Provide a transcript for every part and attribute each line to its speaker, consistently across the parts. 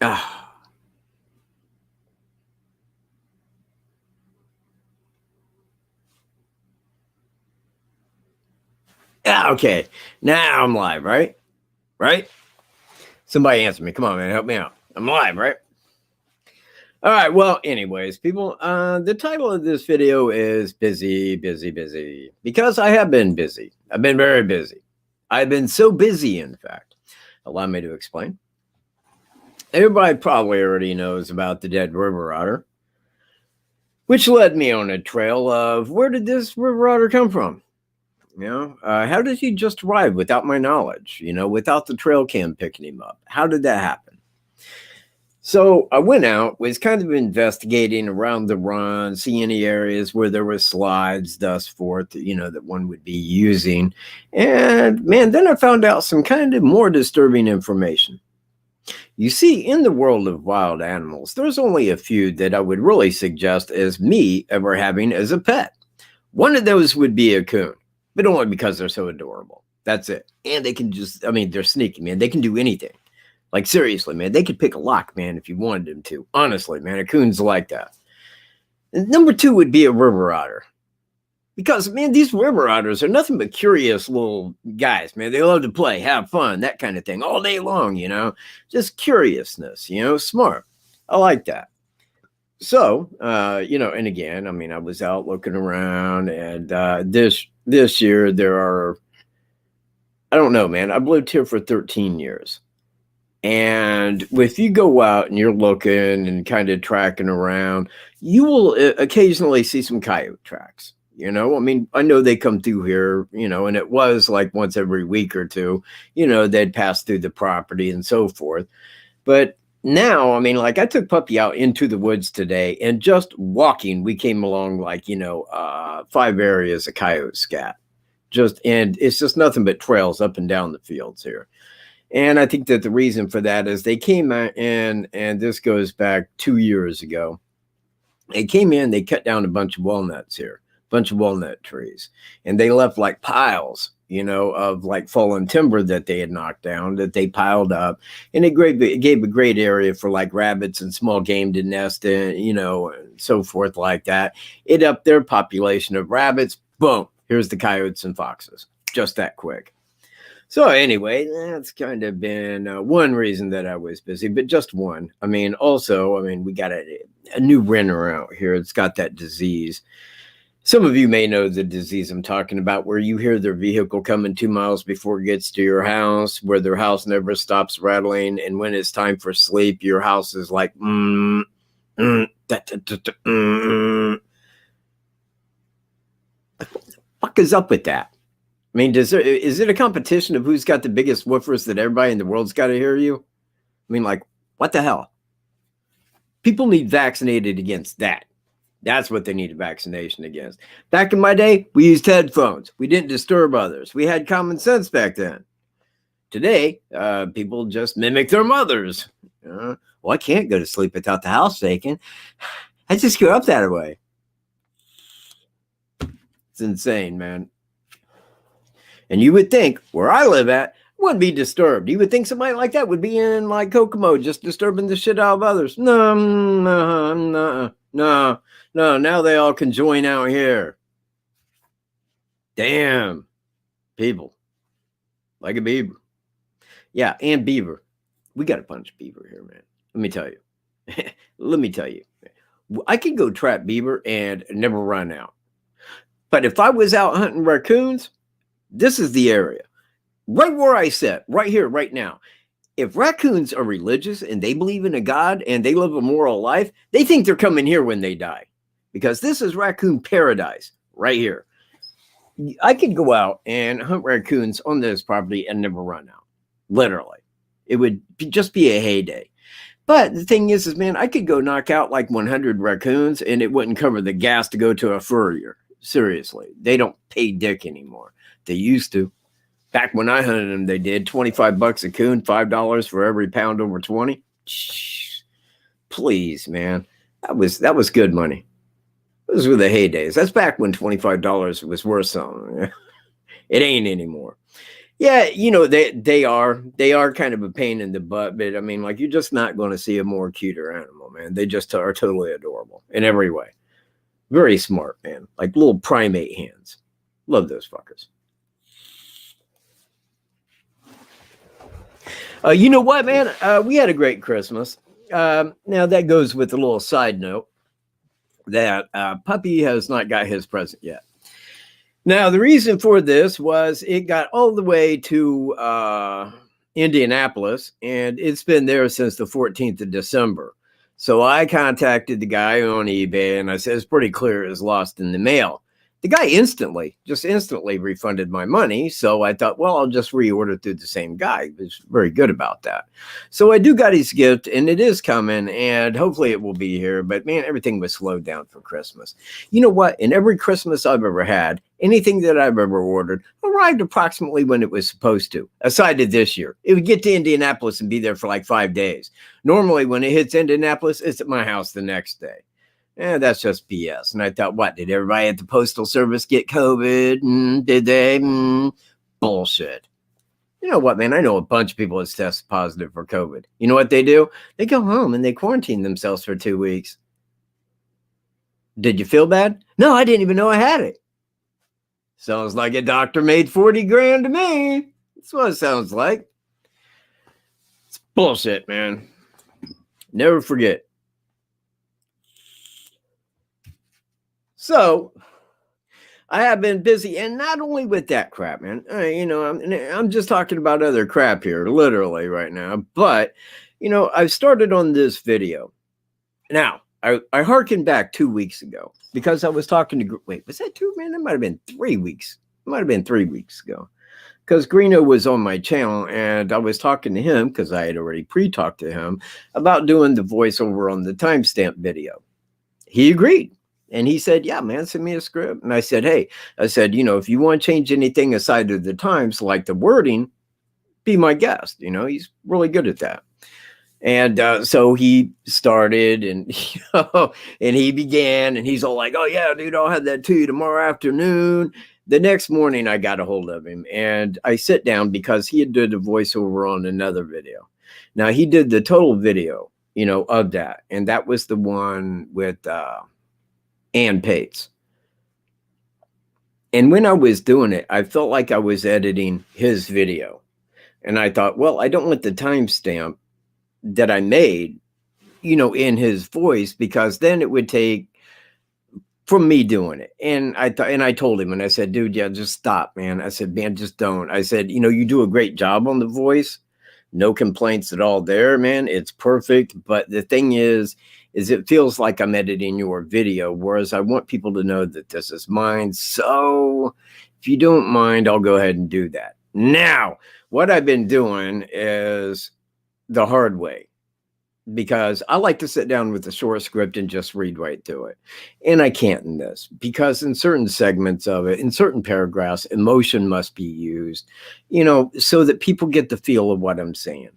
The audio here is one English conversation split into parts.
Speaker 1: Ah. Yeah, okay. Now I'm live, right? Right? Somebody answer me. Come on, man. Help me out. I'm live, right? All right. Well, anyways, people, the title of this video is Busy, Busy, Busy. Because I have been busy. I've been very busy. I've been so busy, in fact. Allow me to explain. Everybody probably already knows about the dead river otter, which led me on a trail of where did this river otter come from? How did he just arrive without my knowledge, without the trail cam picking him up? How did that happen? So I went out, was kind of investigating around the run, see any areas where there were slides, thus forth, that one would be using. And man, then I found out some kind of more disturbing information. You see, in the world of wild animals, there's only a few that I would really suggest as me ever having as a pet. One of those would be a coon. But only because they're so adorable. That's it. And they can they're sneaky, man. They can do anything. Like, seriously, man. They could pick a lock, man, if you wanted them to. Honestly, man. A coon's like that. And number two would be a river otter. Because, man, these river otters are nothing but curious little guys, man. They love to play, have fun, that kind of thing. All day long, Just curiousness, smart. I like that. So, and again, I was out looking around, and this year there are, I don't know, man, I've lived here for 13 years. And if you go out and you're looking and kind of tracking around, you will occasionally see some coyote tracks. I know they come through here, and it was like once every week or two, they'd pass through the property and so forth. But now, I took Puppy out into the woods today, and just walking, we came along 5 areas of coyote scat. And it's just nothing but trails up and down the fields here. And I think that the reason for that is they came in, and this goes back 2 years ago. They came in, they cut down a bunch of walnuts here, bunch of walnut trees, and they left piles of fallen timber that they had knocked down, that they piled up. And it gave a great area for rabbits and small game to nest in, and so forth like that. It upped their population of rabbits. Boom, here's the coyotes and foxes, just that quick. So anyway, that's kind of been one reason that I was busy, but just one. Also, we got a new renter out here. It's got that disease. Some of you may know the disease I'm talking about, where you hear their vehicle coming 2 miles before it gets to your house, where their house never stops rattling. And when it's time for sleep, your house is like, What the fuck is up with that? Is it a competition of who's got the biggest woofers that everybody in the world's got to hear you? What the hell? People need vaccinated against that. That's what they need a vaccination against. Back in my day, we used headphones. We didn't disturb others. We had common sense back then. Today, people just mimic their mothers. Well, I can't go to sleep without the house shaking. I just grew up that way. It's insane, man. And you would think where I live at wouldn't be disturbed. You would think somebody like that would be in Kokomo, just disturbing the shit out of others. No. Now they all can join out here. Damn. People. Like a beaver. Yeah, and beaver. We got a bunch of beaver here, man. Let me tell you. I could go trap beaver and never run out. But if I was out hunting raccoons, this is the area. Right where I sit, right here, right now. If raccoons are religious and they believe in a God and they live a moral life, they think they're coming here when they die. Because this is raccoon paradise right here. I could go out and hunt raccoons on this property and never run out. Literally. It would just be a heyday. But the thing is, man, I could go knock out 100 raccoons and it wouldn't cover the gas to go to a furrier. Seriously. They don't pay dick anymore. They used to. Back when I hunted them, they did $25 a coon, $5 for every pound over 20. Shh. Please, man. That was good money. Those were the heydays. That's back when $25 was worth something. It ain't anymore. Yeah, they are kind of a pain in the butt, but I mean, like, you're just not going to see a more cuter animal, man. They just are totally adorable in every way. Very smart, man. Like little primate hands. Love those fuckers. You know what, man? We had a great Christmas. Now that goes with a little side note that Puppy has not got his present yet. Now, the reason for this was it got all the way to Indianapolis, and it's been there since the 14th of December. So I contacted the guy on eBay, and I said, it's pretty clear it was lost in the mail. The guy instantly refunded my money. So I thought, well, I'll just reorder through the same guy. He was very good about that. So I do got his gift, and it is coming, and hopefully it will be here. But man, everything was slowed down for Christmas. You know what? In every Christmas I've ever had, anything that I've ever ordered arrived approximately when it was supposed to, aside of this year. It would get to Indianapolis and be there for like 5 days. Normally, when it hits Indianapolis, it's at my house the next day. That's just BS. And I thought, what? Did everybody at the Postal Service get COVID? Did they? Bullshit. You know what, man? I know a bunch of people that's tested positive for COVID. You know what they do? They go home and they quarantine themselves for 2 weeks. Did you feel bad? No, I didn't even know I had it. Sounds like a doctor made 40 grand to me. That's what it sounds like. It's bullshit, man. Never forget. So I have been busy, and not only with that crap, man. I'm just talking about other crap here, literally right now. But I've started on this video. Now I harkened back 2 weeks ago because I was talking to. Wait, was that 2? Man, it might have been 3 weeks. It might have been 3 weeks ago, because Greeno was on my channel, and I was talking to him because I had already pre-talked to him about doing the voiceover on the timestamp video. He agreed. And he said, yeah, man, send me a script. And I said, hey, if you want to change anything aside of the times, like the wording, be my guest. He's really good at that. And so he started, and and he began, and he's all like, oh, yeah, dude, I'll have that to you tomorrow afternoon. The next morning, I got a hold of him, and I sit down because he had did a voiceover on another video. Now, he did the total video, of that. And that was the one with Ann Pates. And when I was doing it, I felt like I was editing his video. And I thought, well, I don't want the timestamp that I made, in his voice, because then it would take from me doing it. And I told him, and I said, dude, yeah, just stop, man. I said, man, just don't. I said, you do a great job on the voice. No complaints at all there, man. It's perfect. But the thing is it feels like I'm editing your video, whereas I want people to know that this is mine. So if you don't mind, I'll go ahead and do that. Now, what I've been doing is the hard way, because I like to sit down with a short script and just read right through it. And I can't in this, because in certain segments of it, in certain paragraphs, emotion must be used, so that people get the feel of what I'm saying.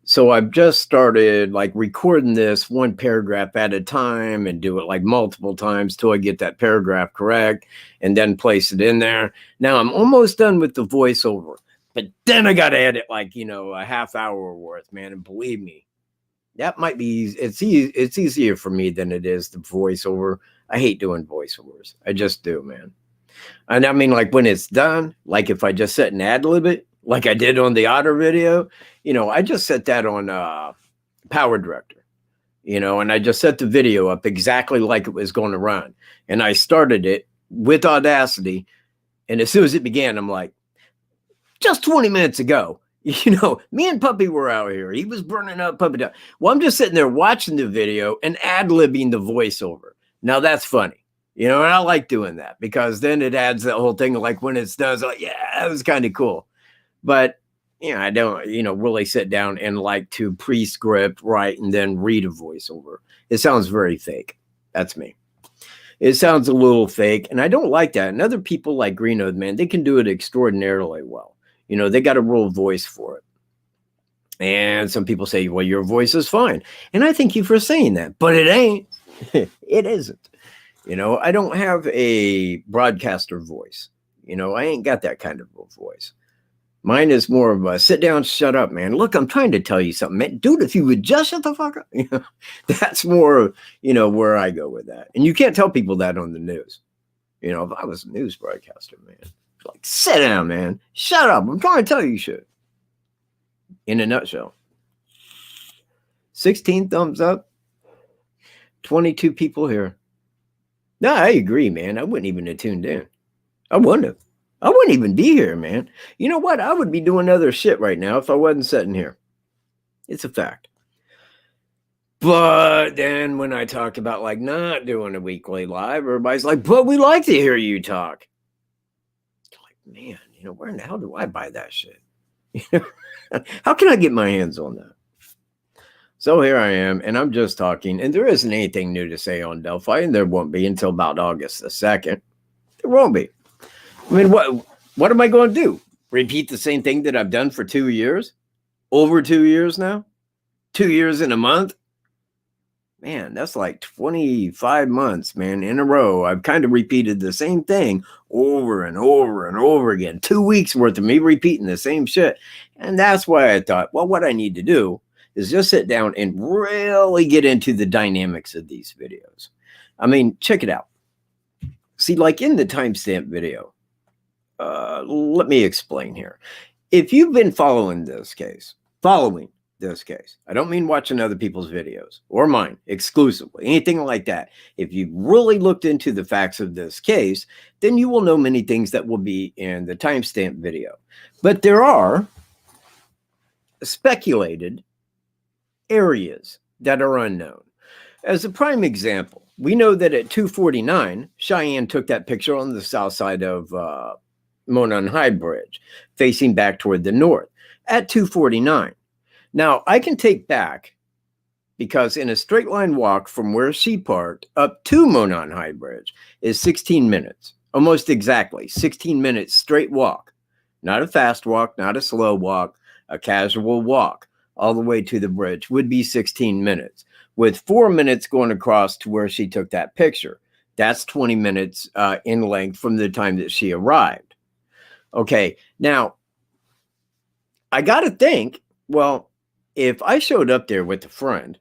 Speaker 1: So I've just started like recording this one paragraph at a time and do it like multiple times till I get that paragraph correct, and then place it in there. Now I'm almost done with the voiceover, but then I got to edit like, a half hour worth, man. And believe me, that might be, it's easier for me than it is the voiceover. I hate doing voiceovers. I just do, man. And I mean, like when it's done, like if I just sit and ad-lib it, like I did on the Otter video, I just set that on Power Director, and I just set the video up exactly like it was going to run. And I started it with Audacity. And as soon as it began, I'm like, just 20 minutes ago, me and Puppy were out here. He was burning up Puppy down. Well, I'm just sitting there watching the video and ad-libbing the voiceover. Now that's funny, and I like doing that, because then it adds that whole thing. Like when it's done, it's like, yeah, that was kind of cool. But, I don't, really sit down and like to pre-script, write, and then read a voiceover. It sounds very fake. That's me. It sounds a little fake, and I don't like that. And other people like Greeno, man, they can do it extraordinarily well. They got a real voice for it. And some people say, well, your voice is fine. And I thank you for saying that, but it ain't. It isn't. I don't have a broadcaster voice. I ain't got that kind of a voice. Mine is more of a sit down, shut up, man. Look, I'm trying to tell you something, man. Dude, if you would just shut the fuck up. That's more, where I go with that. And you can't tell people that on the news. If I was a news broadcaster, man, like, sit down, man. Shut up. I'm trying to tell you shit. In a nutshell. 16 thumbs up. 22 people here. No, I agree, man. I wouldn't even have tuned in. I wouldn't have. I wouldn't even be here, man. You know what? I would be doing other shit right now if I wasn't sitting here. It's a fact. But then when I talk about like not doing a weekly live, everybody's like, but we like to hear you talk. Like, man, where in the hell do I buy that shit? How can I get my hands on that? So here I am, and I'm just talking, and there isn't anything new to say on Delphi, and there won't be until about August the 2nd. There won't be. I mean, what am I going to do? Repeat the same thing that I've done for 2 years? Over 2 years now? 2 years in a month? Man, that's like 25 months, man, in a row. I've kind of repeated the same thing over and over and over again. 2 weeks worth of me repeating the same shit. And that's why I thought, well, what I need to do is just sit down and really get into the dynamics of these videos. I mean, check it out. See, like in the timestamp video, let me explain here. If you've been following this case, I don't mean watching other people's videos or mine exclusively, anything like that. If you've really looked into the facts of this case, then you will know many things that will be in the timestamp video. But there are speculated areas that are unknown. As a prime example, we know that at 249, Cheyenne took that picture on the south side of Monon High Bridge, facing back toward the north at 249. Now, I can take back because in a straight line walk from where she parked up to Monon High Bridge is 16 minutes, almost exactly 16 minutes straight walk, not a fast walk, not a slow walk, a casual walk all the way to the bridge would be 16 minutes with 4 minutes going across to where she took that picture. That's 20 minutes in length from the time that she arrived. Okay, now I got to think, well, if I showed up there with a friend,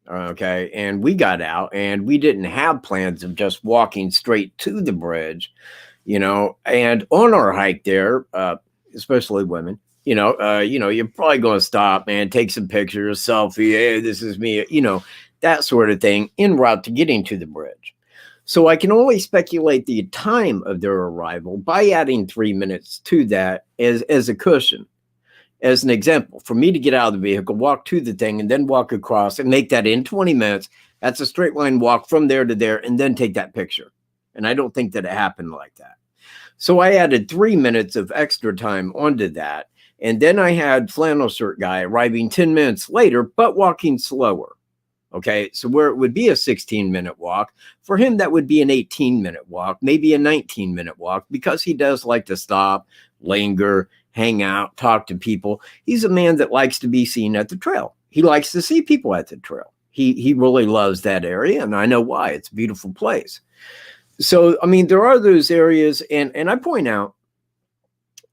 Speaker 1: okay, and we got out and we didn't have plans of just walking straight to the bridge, and on our hike there, especially women, you're probably going to stop, man, take some pictures, selfie, hey, this is me, that sort of thing en route to getting to the bridge. So I can only speculate the time of their arrival by adding 3 minutes to that as a cushion. As an example, for me to get out of the vehicle, walk to the thing, and then walk across and make that in 20 minutes, that's a straight line walk from there to there and then take that picture. And I don't think that it happened like that. So I added 3 minutes of extra time onto that. And then I had flannel shirt guy arriving 10 minutes later, but walking slower. Okay, so where it would be a 16-minute walk, for him, that would be an 18-minute walk, maybe a 19-minute walk, because he does like to stop, linger, hang out, talk to people. He's a man that likes to be seen at the trail. He likes to see people at the trail. He really loves that area, and I know why. It's a beautiful place. So, I mean, there are those areas, and I point out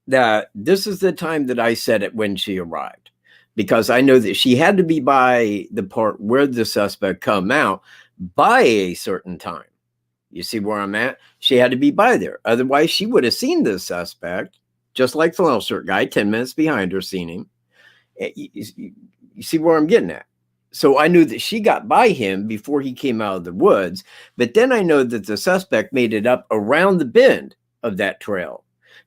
Speaker 1: that this is the time that I said it when she arrived, because I know that she had to be by the part where the suspect come out by a certain time. You see where I'm at? She had to be by there. Otherwise, she would have seen the suspect, just like flannel shirt guy, 10 minutes behind her, seen him. You see where I'm getting at? So I knew that she got by him before he came out of the woods. But then I know that the suspect made it up around the bend of that trail,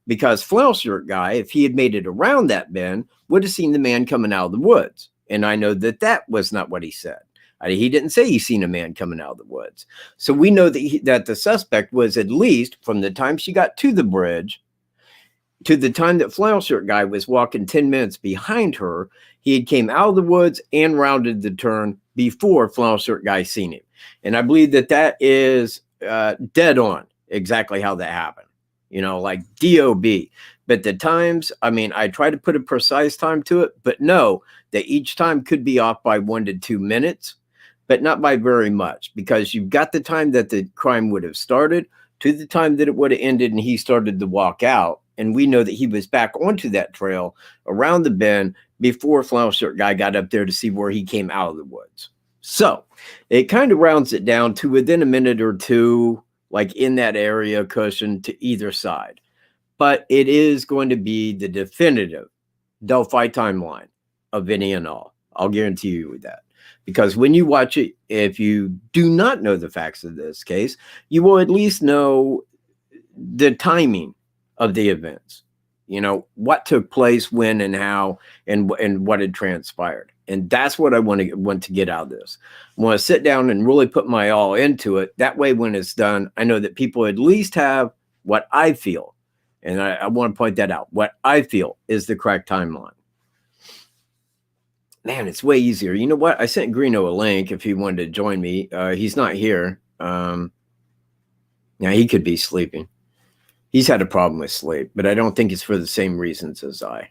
Speaker 1: because flannel shirt guy, if he had made it around that bend, would have seen the man coming out of the woods. And I know that that was not what he said. He didn't say he seen a man coming out of the woods. So we know that that the suspect was, at least from the time she got to the bridge to the time that flannel shirt guy was walking 10 minutes behind her, he had came out of the woods and rounded the turn before flannel shirt guy seen him. And I believe that that is dead on exactly how that happened, like DOB. But the times, I mean, I try to put a precise time to it, but know that each time could be off by 1 to 2 minutes, but not by very much, because you've got the time that the crime would have started to the time that it would have ended and he started to walk out. And we know that he was back onto that trail around the bend before flannel shirt guy got up there to see where he came out of the woods. So it kind of rounds it down to within a minute or two, like in that area cushion to either side. But it is going to be the definitive Delphi timeline of any and all. I'll guarantee you that. Because when you watch it, if you do not know the facts of this case, you will at least know the timing of the events. You know, what took place, when and how, and what had transpired. And that's what I want to get out of this. I want to sit down and really put my all into it. That way, when it's done, I know that people at least have what I feel. And I want to point that out. What I feel is the correct timeline. Man, it's way easier. You know what? I sent Greeno a link if he wanted to join me. He's not here. Now, he could be sleeping. He's had a problem with sleep, but I don't think it's for the same reasons as I.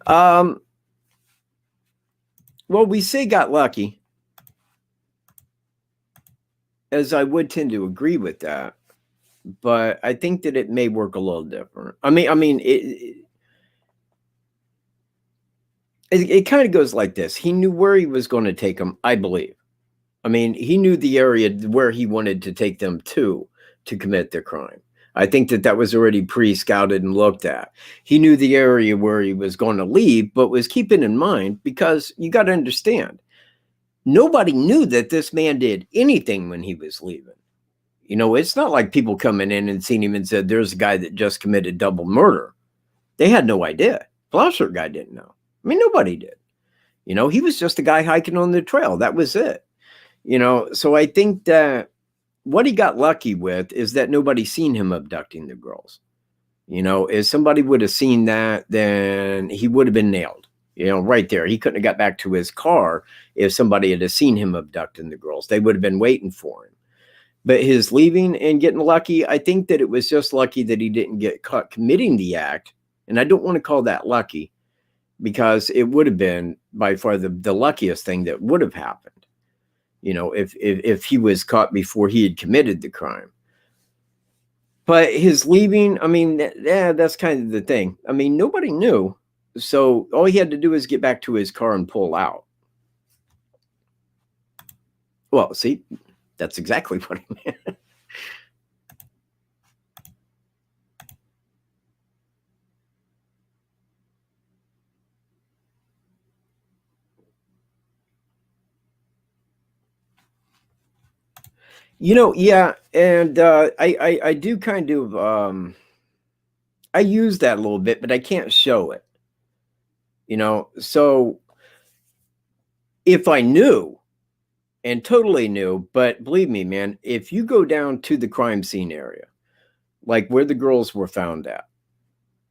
Speaker 1: Well, we say got lucky, as I would tend to agree with that, but I think that it may work a little different. I mean, it kind of goes like this. He knew where he was going to take them, I believe. I mean, he knew the area where he wanted to take them to commit their crime. I think that was already pre-scouted and looked at. He knew the area where he was going to leave, but was keeping in mind, because you got to understand, nobody knew that this man did anything when he was leaving. You know, it's not like people coming in and seen him and said, there's a guy that just committed double murder. They had no idea. Flannel shirt guy didn't know. I mean, nobody did. You know, he was just a guy hiking on the trail. That was it. You know, so I think that what he got lucky with is that nobody seen him abducting the girls. You know, if somebody would have seen that, then he would have been nailed. You know, right there. He couldn't have got back to his car if somebody had seen him abducting the girls. They would have been waiting for him. But his leaving and getting lucky, I think that it was just lucky that he didn't get caught committing the act. And I don't want to call that lucky, because it would have been by far the luckiest thing that would have happened. You know, if he was caught before he had committed the crime. But his leaving, I mean, yeah, that's kind of the thing. I mean, nobody knew. So all he had to do was get back to his car and pull out. Well, see, that's exactly what I meant. You know, yeah, and I do kind of I use that a little bit, but I can't show it. You know, so if I knew, and totally knew, but believe me, man, if you go down to the crime scene area, like where the girls were found at,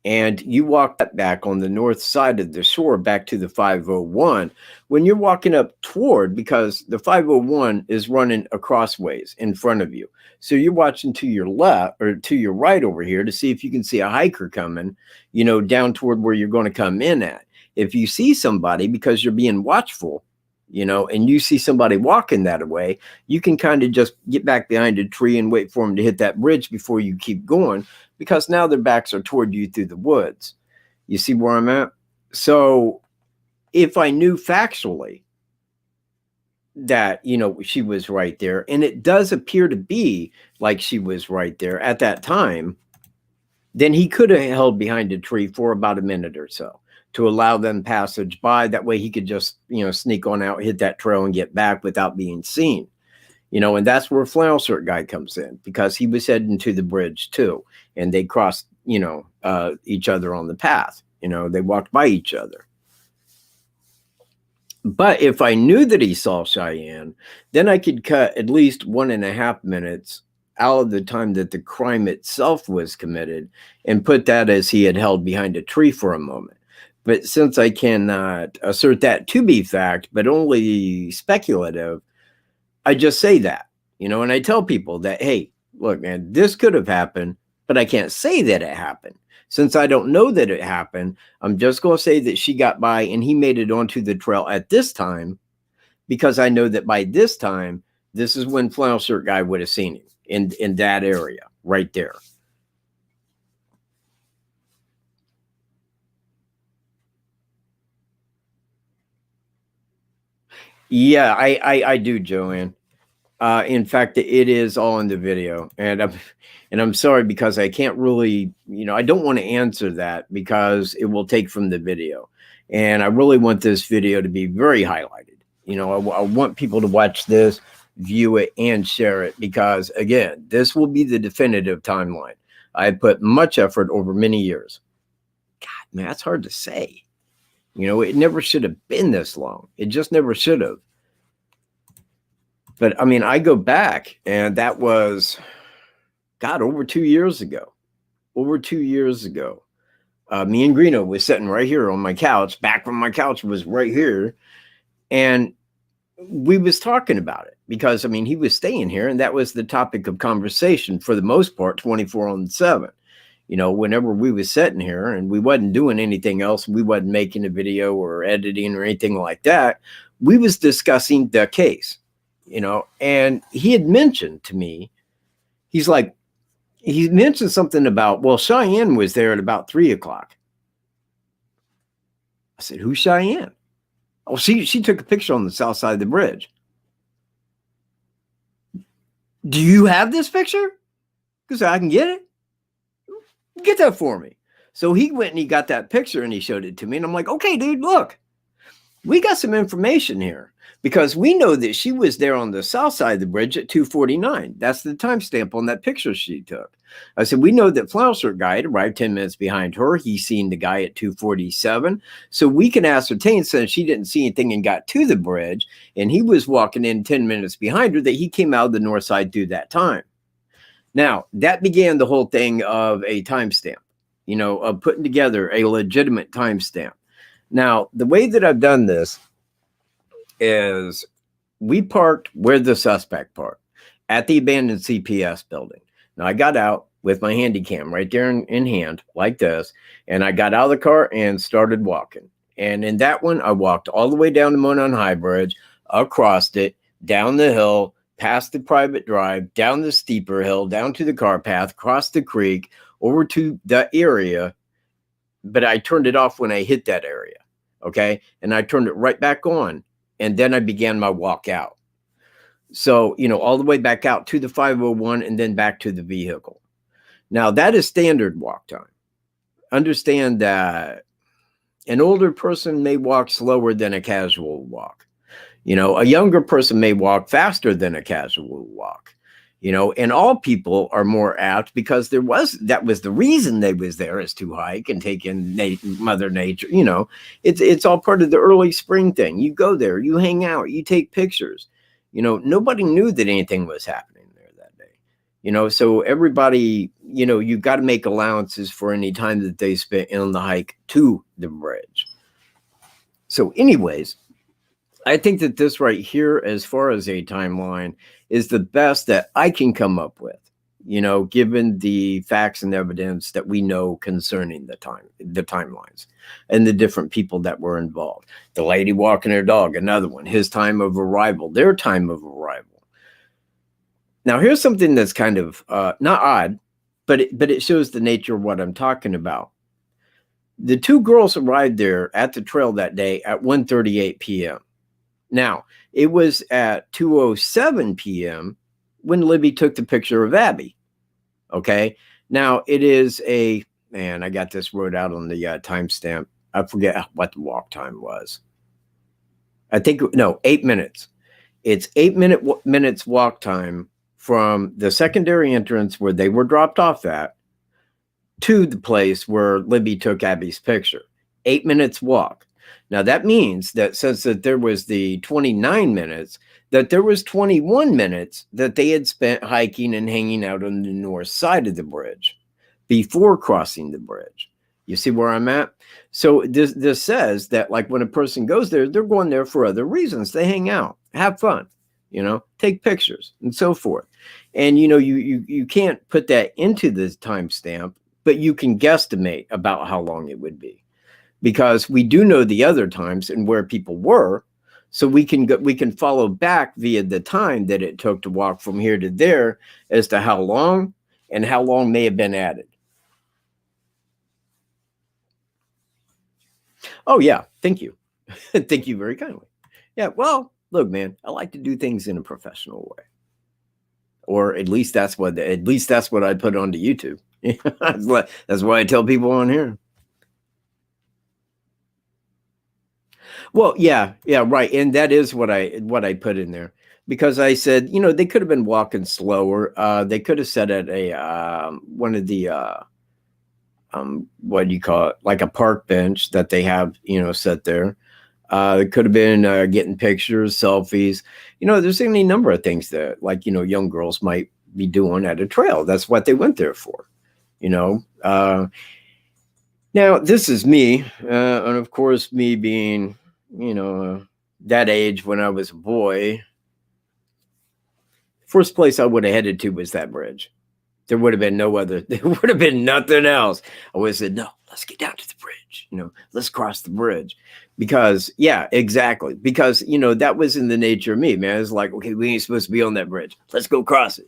Speaker 1: and you walk back on the north side of the shore back to the 501, when you're walking up toward, because the 501 is running acrossways in front of you. So you're watching to your left or to your right over here to see if you can see a hiker coming, you know, down toward where you're going to come in at. If you see somebody, because you're being watchful, you know, and you see somebody walking that way, you can kind of just get back behind a tree and wait for them to hit that bridge before you keep going, because now their backs are toward you through the woods. You see where I'm at? So if I knew factually that, you know, she was right there, and it does appear to be like she was right there at that time, then he could have held behind a tree for about a minute or so to allow them passage by. That way he could just, you know, sneak on out, hit that trail and get back without being seen. You know, and that's where flannel shirt guy comes in, because he was heading to the bridge too. And they crossed, you know, each other on the path. You know, they walked by each other. But if I knew that he saw Cheyenne, then I could cut at least 1.5 minutes out of the time that the crime itself was committed and put that as he had held behind a tree for a moment. But since I cannot assert that to be fact, but only speculative, I just say that, you know, and I tell people that, hey, look, man, this could have happened, but I can't say that it happened. Since I don't know that it happened, I'm just going to say that she got by and he made it onto the trail at this time, because I know that by this time, this is when Flannel Shirt Guy would have seen him in that area right there. Yeah, I do, Joanne. In fact, it is all in the video, and I'm sorry because I can't really, I don't want to answer that because it will take from the video, and I really want this video to be very highlighted. I want people to watch this, view it, and share it because, again, this will be the definitive timeline. I put much effort over many years. God, man, that's hard to say. It never should have been this long. It just never should have. But I mean, I go back, and that was, God, over 2 years ago. Over 2 years ago. Me and Greeno was sitting right here on my couch. Back when my couch was right here. And we was talking about it because, I mean, he was staying here, and that was the topic of conversation for the most part, 24/7. Whenever we was sitting here and we wasn't doing anything else, we wasn't making a video or editing or anything like that. We was discussing the case, and he had mentioned to me, he mentioned something about, well, Cheyenne was there at about 3:00. I said, who's Cheyenne? Oh, she took a picture on the south side of the bridge. Do you have this picture? Because I can get it. Get that for me. So he went and he got that picture and he showed it to me. And I'm like, okay, dude, look, we got some information here because we know that she was there on the south side of the bridge at 2:49. That's the timestamp on that picture she took. I said, we know that Flannel Shirt Guy had arrived 10 minutes behind her. He's seen the guy at 2:47. So we can ascertain, since she didn't see anything and got to the bridge and he was walking in 10 minutes behind her, that he came out of the north side through that time. Now, that began the whole thing of a timestamp, of putting together a legitimate timestamp. Now, the way that I've done this is we parked where the suspect parked, at the abandoned CPS building. Now, I got out with my handy cam right there in hand, like this, and I got out of the car and started walking. And in that one, I walked all the way down to Monon High Bridge, across it, down the hill, past the private drive, down the steeper hill, down to the car path, across the creek, over to the area. But I turned it off when I hit that area, okay? And I turned it right back on, and then I began my walk out. So, all the way back out to the 501 and then back to the vehicle. Now, that is standard walk time. Understand that an older person may walk slower than a casual walk. A younger person may walk faster than a casual walk, and all people are more apt because that was the reason they was there, is to hike and take in Mother Nature. It's all part of the early spring thing. You go there, you hang out, you take pictures. Nobody knew that anything was happening there that day. So everybody, you got to make allowances for any time that they spent on the hike to the bridge. So anyways, I think that this right here, as far as a timeline, is the best that I can come up with, given the facts and evidence that we know concerning the timelines and the different people that were involved. The lady walking her dog, another one, his time of arrival, their time of arrival. Now, here's something that's kind of not odd, but it shows the nature of what I'm talking about. The two girls arrived there at the trail that day at 1:38 p.m. Now, it was at 2:07 p.m. when Libby took the picture of Abby. Okay. Now, it is I got this wrote out on the timestamp. I forget what the walk time was. 8 minutes. It's 8 minutes walk time from the secondary entrance where they were dropped off at to the place where Libby took Abby's picture. 8 minutes walk. Now, that means that since that there was the 29 minutes, that there was 21 minutes that they had spent hiking and hanging out on the north side of the bridge before crossing the bridge. You see where I'm at? So this says that, like, when a person goes there, they're going there for other reasons. They hang out, have fun, take pictures and so forth. And, you can't put that into the timestamp, but you can guesstimate about how long it would be. Because we do know the other times and where people were. So we can follow back via the time that it took to walk from here to there as to how long and how long may have been added. Oh yeah, thank you. Thank you very kindly. Yeah, well, look, man, I like to do things in a professional way. Or at least that's what I put onto YouTube. That's what I tell people on here. Well, yeah, right. And that is what I put in there, because I said, they could have been walking slower. They could have sat at a one of the what do you call it, like a park bench that they have, set there. It could have been getting pictures, selfies. There's any number of things that, like, young girls might be doing at a trail. That's what they went there for. Now, this is me, and of course, me being, that age when I was a boy. First place I would have headed to was that bridge. There would have been no other. There would have been nothing else. I would have said, no, let's get down to the bridge. Let's cross the bridge. Because, yeah, exactly. Because, that was in the nature of me, man. It's like, okay, we ain't supposed to be on that bridge. Let's go cross it.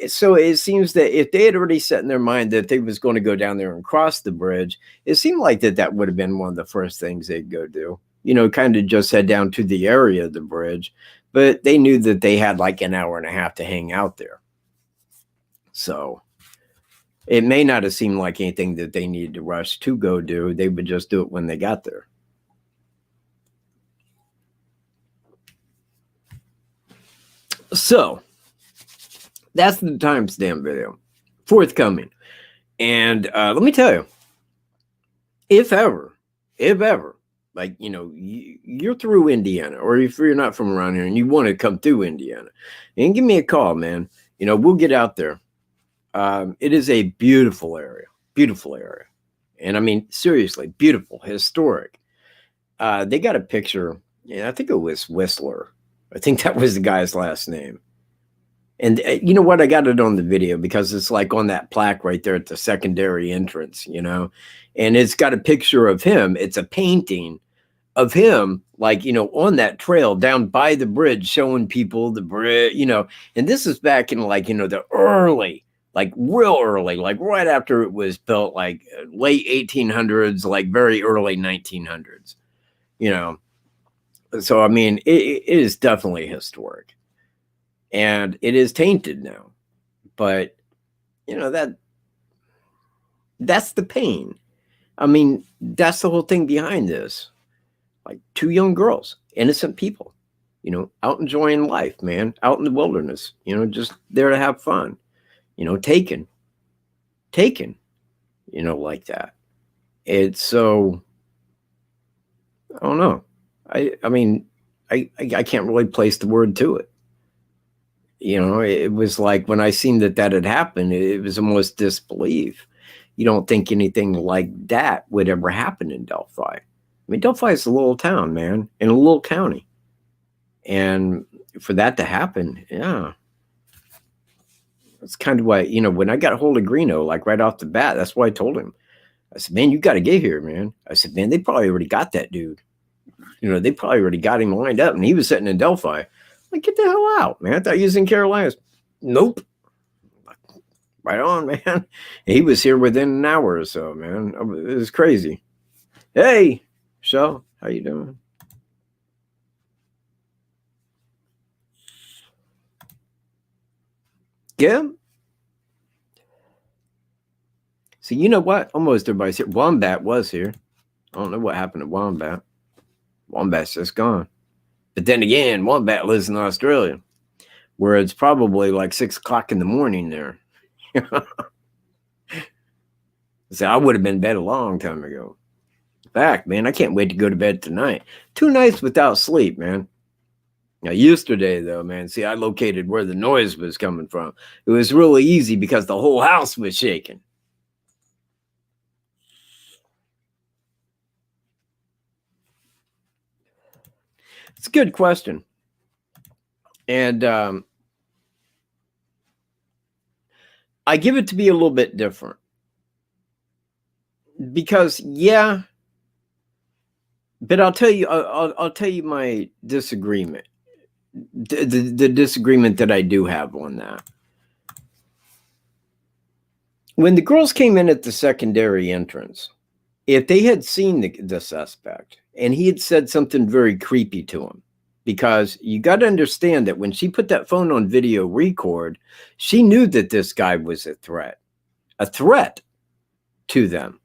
Speaker 1: So it seems that if they had already set in their mind that they was going to go down there and cross the bridge, it seemed like that would have been one of the first things they'd go do. Kind of just head down to the area of the bridge. But they knew that they had like an hour and a half to hang out there. So it may not have seemed like anything that they needed to rush to go do. They would just do it when they got there. So that's the timestamp video forthcoming. And let me tell you, if ever, like, you're through Indiana, or if you're not from around here and you want to come through Indiana, and give me a call, man. We'll get out there. It is a beautiful area. And I mean, seriously, beautiful, historic. They got a picture. Yeah, I think it was Whistler. I think that was the guy's last name. And you know what? I got it on the video because it's like on that plaque right there at the secondary entrance, and it's got a picture of him. It's a painting of him, like, on that trail down by the bridge, showing people the bridge, and this is back in, like, the early, like real early, like right after it was built, like late 1800s, like very early 1900s, So, I mean, it is definitely historic. And it is tainted now, but that's the pain. I mean, that's the whole thing behind this. Like, two young girls, innocent people, out enjoying life, man, out in the wilderness, just there to have fun, taken, like that. It's so, I don't know. I mean, I can't really place the word to it. It was like when I seen that had happened, it was almost disbelief. You don't think anything like that would ever happen in Delphi. I mean, Delphi is a little town, man, in a little county. And for that to happen, yeah. That's kind of why, when I got a hold of Greeno, like right off the bat, that's why I told him. I said, man, you got to get here, man. I said, man, they probably already got that dude. They probably already got him lined up, and he was sitting in Delphi. Like, get the hell out, man. I thought you was in Carolinas. Nope. Right on, man. He was here within an hour or so, man. It was crazy. Hey, Michelle, how you doing? Yeah. So you know what? Almost everybody's here. Wombat was here. I don't know what happened to Wombat. Wombat's just gone. But then again, Wombat lives in Australia, where it's probably like 6 o'clock in the morning there. So I would have been in bed a long time ago. In fact, man, I can't wait to go to bed tonight. 2 nights without sleep, man. Now, yesterday, though, man, see, I located where the noise was coming from. It was really easy because the whole house was shaking. It's a good question. And I give it to be a little bit different. Because, yeah, But I'll tell you, I'll tell you my disagreement. The disagreement that I do have on that. When the girls came in at the secondary entrance, if they had seen the suspect and he had said something very creepy to him, because you got to understand that when she put that phone on video record, she knew that this guy was a threat to them.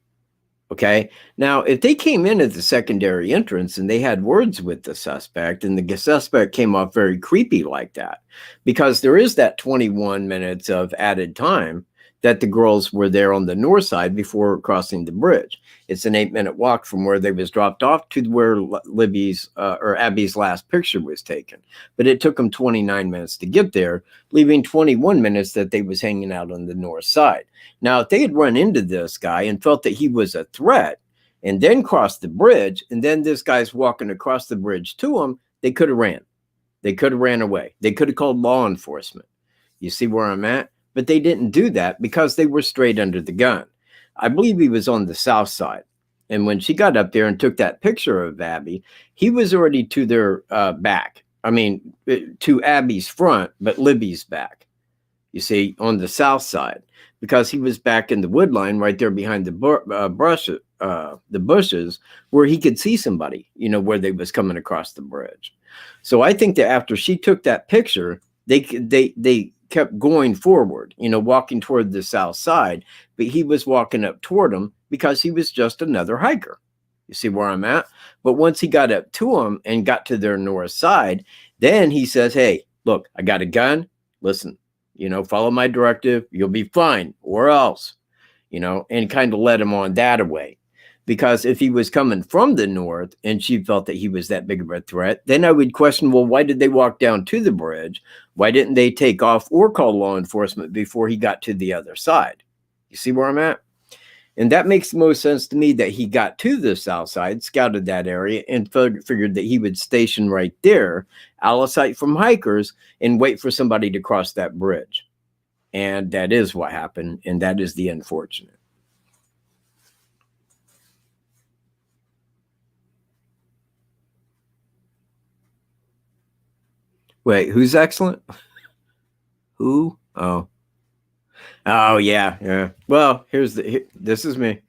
Speaker 1: Okay. Now, if they came in at the secondary entrance and they had words with the suspect and the suspect came off very creepy like that, because there is that 21 minutes of added time that the girls were there on the north side before crossing the bridge. It's an 8-minute walk from where they was dropped off to where Libby's or Abby's last picture was taken. But it took them 29 minutes to get there, leaving 21 minutes that they was hanging out on the north side. Now, if they had run into this guy and felt that he was a threat and then crossed the bridge, and then this guy's walking across the bridge to them, they could have ran. They could have ran away. They could have called law enforcement. You see where I'm at? But they didn't do that because they were straight under the gun. I believe he was on the south side. And when she got up there and took that picture of Abby, he was already to their back. I mean, to Abby's front, but Libby's back. You see, on the south side, because he was back in the wood line right there behind the bushes, where he could see somebody, you know, where they was coming across the bridge. So I think that after she took that picture, they kept going forward, you know, walking toward the south side, but he was walking up toward them because he was just another hiker. You see where I'm at? But once he got up to them and got to their north side, then he says, hey, look, I got a gun. Listen, you know, follow my directive. You'll be fine, or else, you know, and kind of led him on that away. Because if he was coming from the north and she felt that he was that big of a threat, then I would question, well, why did they walk down to the bridge? Why didn't they take off or call law enforcement before he got to the other side? You see where I'm at? And that makes the most sense to me, that he got to the south side, scouted that area, and figured that he would station right there, out of sight from hikers, and wait for somebody to cross that bridge. And that is what happened, and that is the unfortunate. Wait, who's excellent? Who? Oh. Oh, yeah. Well, this is me.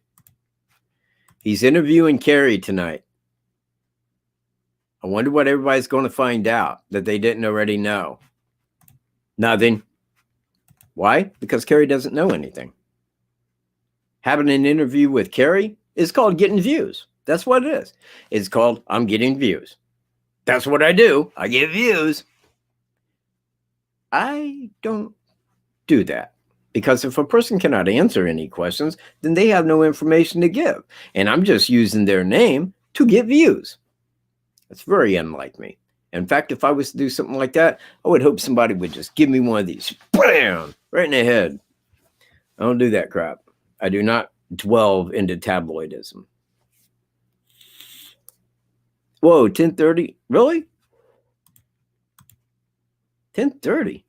Speaker 1: He's interviewing Carrie tonight. I wonder what everybody's going to find out that they didn't already know. Nothing. Why? Because Carrie doesn't know anything. Having an interview with Carrie is called getting views. That's what it is. It's called I'm getting views. That's what I do. I get views. I don't do that, because if a person cannot answer any questions, then they have no information to give. And I'm just using their name to get views. That's very unlike me. In fact, if I was to do something like that, I would hope somebody would just give me one of these, bam, right in the head. I don't do that crap. I do not delve into tabloidism. Whoa, 10:30? Really? 10:30?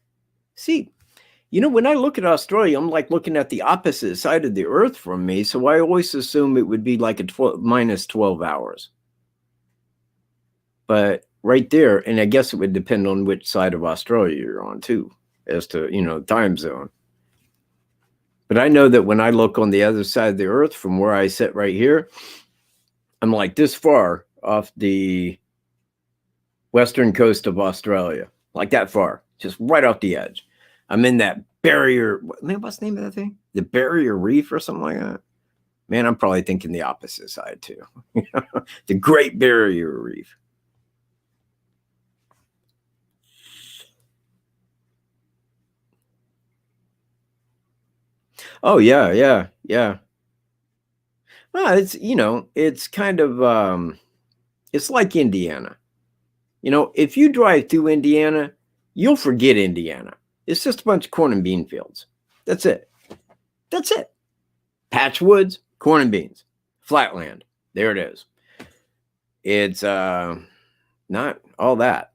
Speaker 1: See, you know, when I look at Australia, I'm like looking at the opposite side of the earth from me. So I always assume it would be like a minus 12 hours. But right there, and I guess it would depend on which side of Australia you're on too, as to, you know, time zone. But I know that when I look on the other side of the earth from where I sit right here, I'm like this far off the western coast of Australia, like that far, just right off the edge. I'm in that barrier. What's the name of that thing? The barrier reef or something like that? Man, I'm probably thinking the opposite side too. The Great Barrier Reef. Oh, yeah. Well, it's, you know, it's kind of, it's like Indiana. You know, if you drive through Indiana, you'll forget Indiana. It's just a bunch of corn and bean fields. That's it. That's it. Patch woods, corn and beans, flatland. There it is. It's not all that.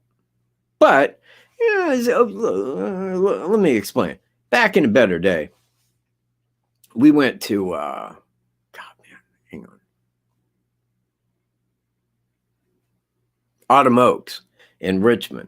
Speaker 1: But, yeah, let me explain. Back in a better day, we went to, God, man, hang on. Autumn Oaks in Richmond.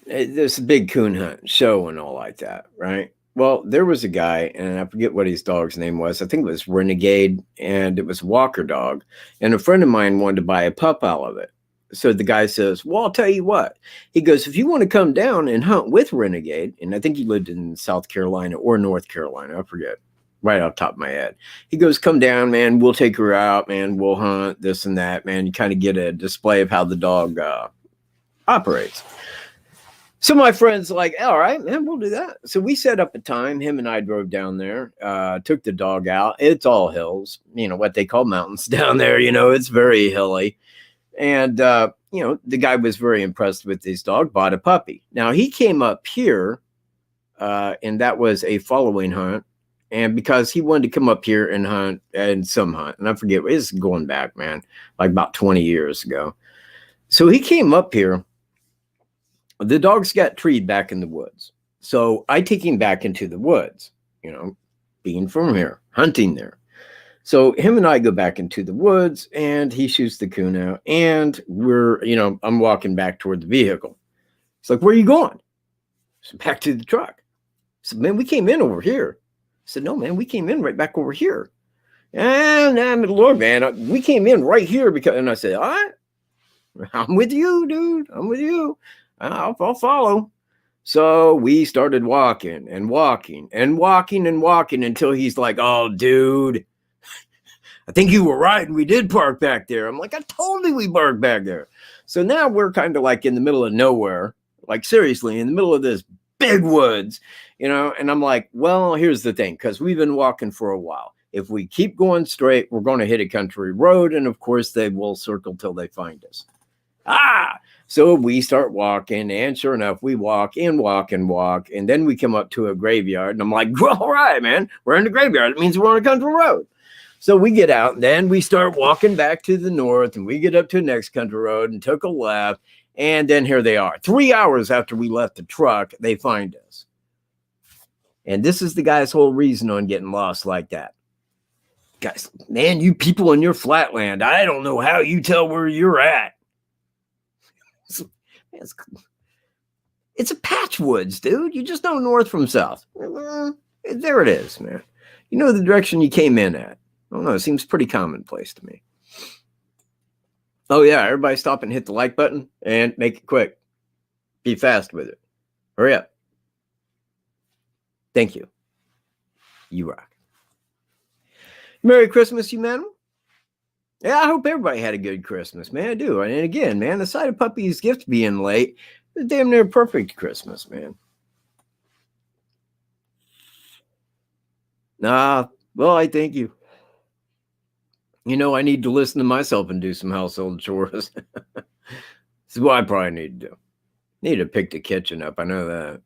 Speaker 1: There's a big coon hunt show and all like that, right? Well, there was a guy, and I forget what his dog's name was. I think it was Renegade, and it was a Walker dog. And a friend of mine wanted to buy a pup out of it. So the guy says, well, I'll tell you what. He goes, if you want to come down and hunt with Renegade, and I think he lived in South Carolina or North Carolina, I forget, right off the top of my head. He goes, come down, man. We'll take her out, man. We'll hunt, this and that, man. You kind of get a display of how the dog operates. So my friend's like, all right, man, we'll do that. So we set up a time. Him and I drove down there, took the dog out. It's all hills, you know, what they call mountains down there. You know, it's very hilly. And, you know, the guy was very impressed with his dog, bought a puppy. Now, he came up here, and that was a following hunt. And because he wanted to come up here and hunt, and some hunt, and I forget, it's going back, man, like about 20 years ago. So he came up here. The dogs got treed back in the woods. So I take him back into the woods, you know, being from here, hunting there. So him and I go back into the woods, and he shoots the coon out, and we're, you know, I'm walking back toward the vehicle. He's like, where are you going? So back to the truck. I said, man, we came in over here. I said, no, man, we came in right back over here. And Lord, man, we came in right here because, and I said, all right, I'm with you, dude. I'm with you. I'll follow. So we started walking and walking and walking and walking until he's like, oh, dude, I think you were right. And we did park back there. I'm like, I told you we parked back there. So now we're kind of like in the middle of nowhere, like seriously, in the middle of this big woods, you know, and I'm like, well, here's the thing, because we've been walking for a while. If we keep going straight, we're going to hit a country road. And of course, they will circle till they find us. So we start walking, and sure enough, we walk and walk and walk. And then we come up to a graveyard, and I'm like, all right, man, we're in the graveyard. It means we're on a country road. So we get out, and then we start walking back to the north, and we get up to the next country road and took a left. And then here they are. 3 hours after we left the truck, they find us. And this is the guy's whole reason on getting lost like that. Guys, man, you people in your flatland, I don't know how you tell where you're at. It's a patch woods, dude. You just know north from south. There it is, man. You know the direction you came in at. I don't know. It seems pretty commonplace to me. Oh, yeah. Everybody stop and hit the like button and make it quick. Be fast with it. Hurry up. Thank you. You rock. Merry Christmas, you man. Yeah, I hope everybody had a good Christmas, man. I do. And again, man, the sight of Puppy's gift being late is damn near perfect Christmas, man. Well, I thank you. You know, I need to listen to myself and do some household chores. This is what I probably need to do. Need to pick the kitchen up. I know that.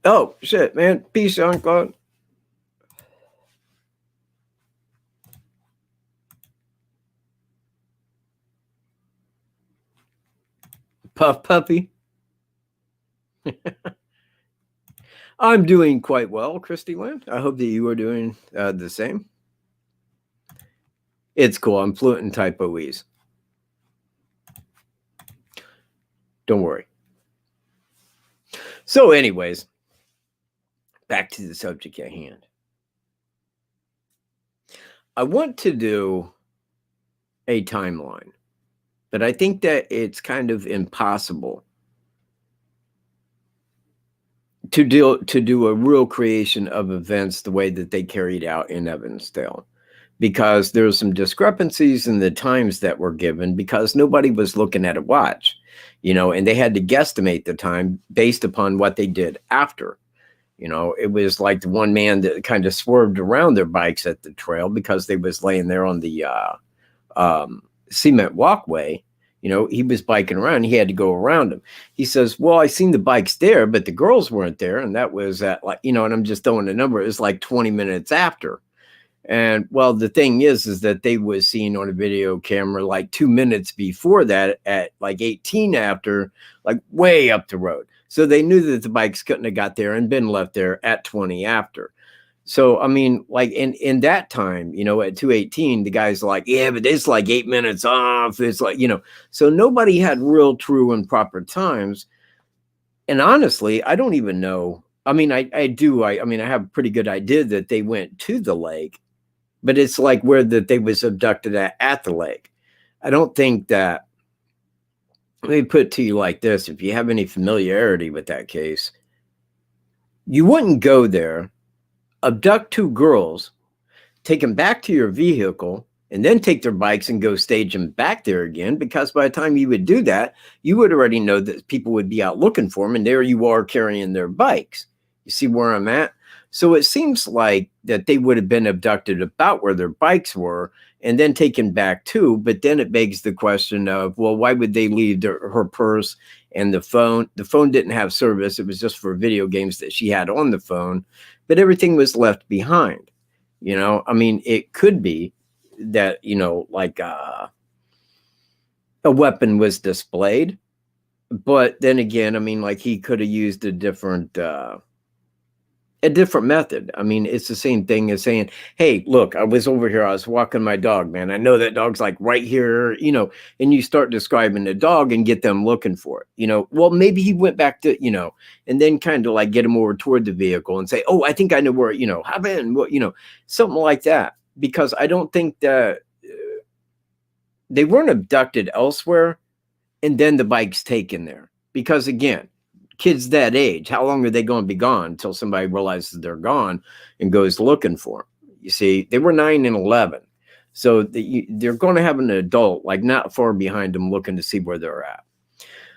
Speaker 1: Oh, shit, man. Peace, Jean-Claude. Puff Puppy. I'm doing quite well, Christy Lynn. I hope that you are doing the same. It's cool. I'm fluent in typoese. Don't worry. So anyways, back to the subject at hand. I want to do a timeline, but I think that it's kind of impossible to do a real creation of events the way that they carried out in Evansdale, because there's some discrepancies in the times that were given because nobody was looking at a watch, you know, and they had to guesstimate the time based upon what they did after. You know, it was like the one man that kind of swerved around their bikes at the trail because they was laying there on the cement walkway. You know, he was biking around. He had to go around them. He says, well, I seen the bikes there, but the girls weren't there. And that was at like, you know, and I'm just throwing a number. It was like 20 minutes after. And well, the thing is that they was seen on a video camera like 2 minutes before that at like 18 after, like way up the road. So they knew that the bikes couldn't have got there and been left there at 20 after. So, I mean, like in that time, you know, at 218, the guy's like, yeah, but it's like 8 minutes off. It's like, you know, so nobody had real true and proper times. And honestly, I don't even know. I mean, I mean, I have a pretty good idea that they went to the lake, but it's like where that they was abducted at the lake. I don't think that, let me put it to you like this. If you have any familiarity with that case, you wouldn't go there, abduct two girls, take them back to your vehicle, and then take their bikes and go stage them back there again, because by the time you would do that, you would already know that people would be out looking for them, and there you are carrying their bikes. You see where I'm at? So it seems like that they would have been abducted about where their bikes were and then taken back too. But then it begs the question of, well, why would they leave her purse and the phone? The phone didn't have service. It was just for video games that she had on the phone, but everything was left behind. You know, I mean, it could be that, you know, like a weapon was displayed, but then again, I mean, like he could have used a different method. I mean, it's the same thing as saying, hey, look, I was over here, I was walking my dog, man. I know that dog's like right here, you know, and you start describing the dog and get them looking for it, you know. Well, maybe he went back to, you know, and then kind of like get him over toward the vehicle and say, oh, I think I know where, you know, hop in, what, you know, something like that. Because I don't think that they weren't abducted elsewhere and then the bike's taken there. Because again, kids that age, how long are they going to be gone until somebody realizes they're gone and goes looking for them? You see, they were 9 and 11. So they're going to have an adult like not far behind them looking to see where they're at.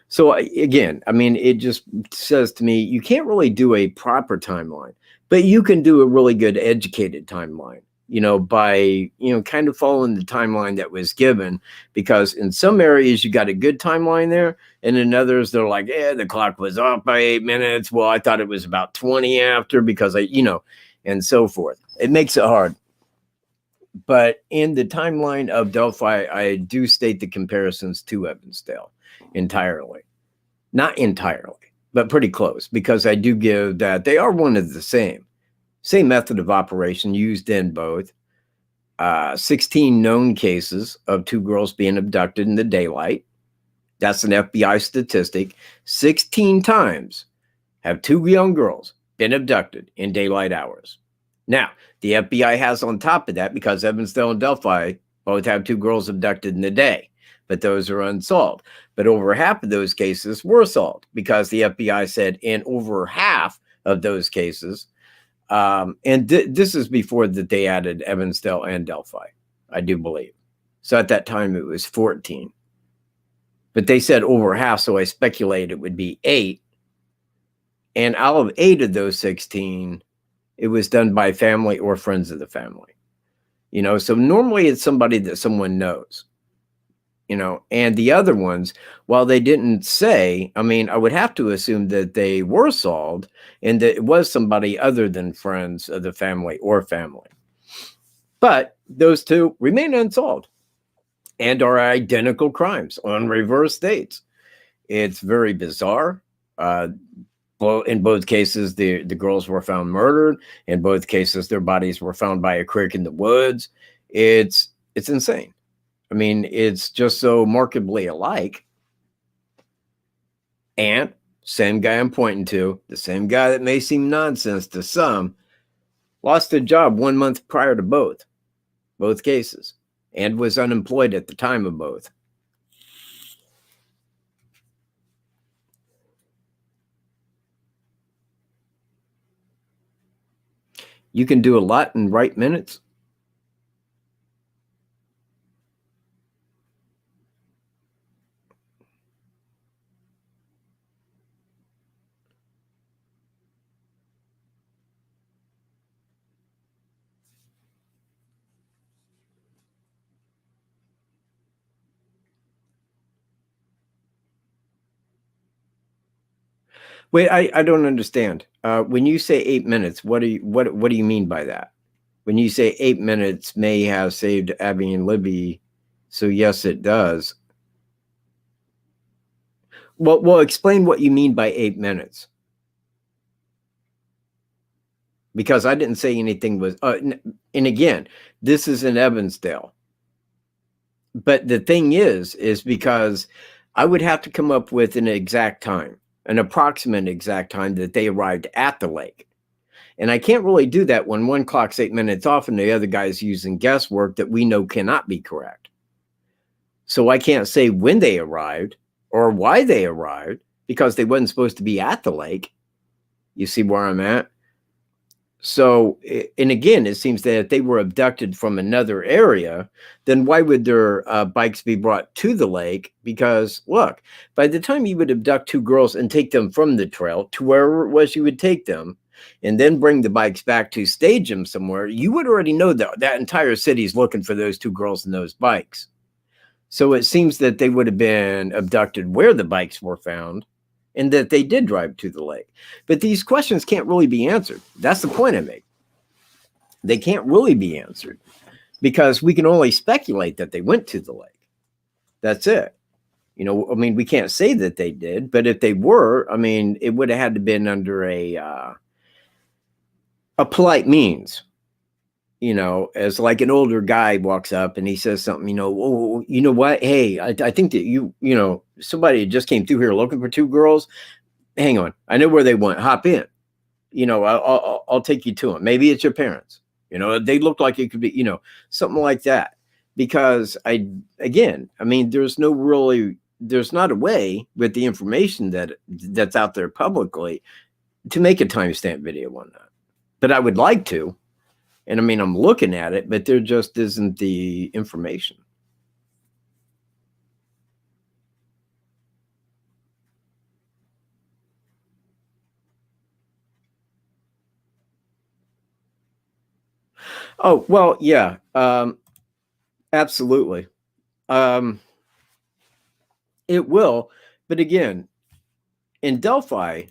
Speaker 1: So again, I mean, it just says to me, you can't really do a proper timeline, but you can do a really good educated timeline, you know, by, you know, kind of following the timeline that was given, because in some areas you got a good timeline there. And in others, they're like, yeah, the clock was off by 8 minutes. Well, I thought it was about 20 after because you know, and so forth. It makes it hard. But in the timeline of Delphi, I do state the comparisons to Evansdale entirely. Not entirely, but pretty close, because I do give that they are one of the same method of operation used in both. 16 known cases of two girls being abducted in the daylight. That's an FBI statistic. 16 times have two young girls been abducted in daylight hours. Now, the FBI has on top of that, because Evansdale and Delphi both have two girls abducted in the day, but those are unsolved. But over half of those cases were solved, because the FBI said in over half of those cases, and this is before that they added Evansdale and Delphi, I do believe. So at that time it was 14. But they said over half, so I speculated it would be 8. And out of 8 of those 16, it was done by family or friends of the family. You know, so normally it's somebody that someone knows. You know, and the other ones, while they didn't say, I mean, I would have to assume that they were solved and that it was somebody other than friends of the family or family. But those two remain unsolved and are identical crimes on reverse dates. It's very bizarre. In both cases, the girls were found murdered. In both cases, their bodies were found by a creek in the woods. It's insane. I mean, it's just so markedly alike. And same guy I'm pointing to, the same guy that may seem nonsense to some, lost a job 1 month prior to both cases, and was unemployed at the time of both. You can do a lot in right minutes. Wait, I don't understand. When you say 8 minutes, what do you mean by that? When you say 8 minutes may have saved Abby and Libby, so yes, it does. Well, explain what you mean by 8 minutes. because I didn't say anything was, and again, this is in Evansdale. But the thing is because I would have to come up with an exact time, an approximate exact time that they arrived at the lake. And I can't really do that when one clock's 8 minutes off and the other guy's using guesswork that we know cannot be correct. So I can't say when they arrived or why they arrived because they wasn't supposed to be at the lake. You see where I'm at? So, and again, it seems that if they were abducted from another area, then why would their bikes be brought to the lake? Because look, by the time you would abduct two girls and take them from the trail to wherever it was you would take them, and then bring the bikes back to stage them somewhere, you would already know that that entire city is looking for those two girls and those bikes. So it seems that they would have been abducted where the bikes were found, and that they did drive to the lake. But these questions can't really be answered. That's the point I make. They can't really be answered because we can only speculate that they went to the lake. That's it. You know, I mean, we can't say that they did, but if they were, I mean, it would have had to been under a polite means. You know, as like an older guy walks up and he says something, you know, oh, you know what? Hey, I think that you know, somebody just came through here looking for two girls. Hang on. I know where they went. Hop in. You know, I'll take you to them. Maybe it's your parents. You know, they look like it could be, you know, something like that. Because again, I mean, there's not a way with the information that's out there publicly to make a timestamp video on that. But I would like to. And I mean, I'm looking at it, but there just isn't the information. Oh, well, yeah, absolutely. It will. But again, in Delphi,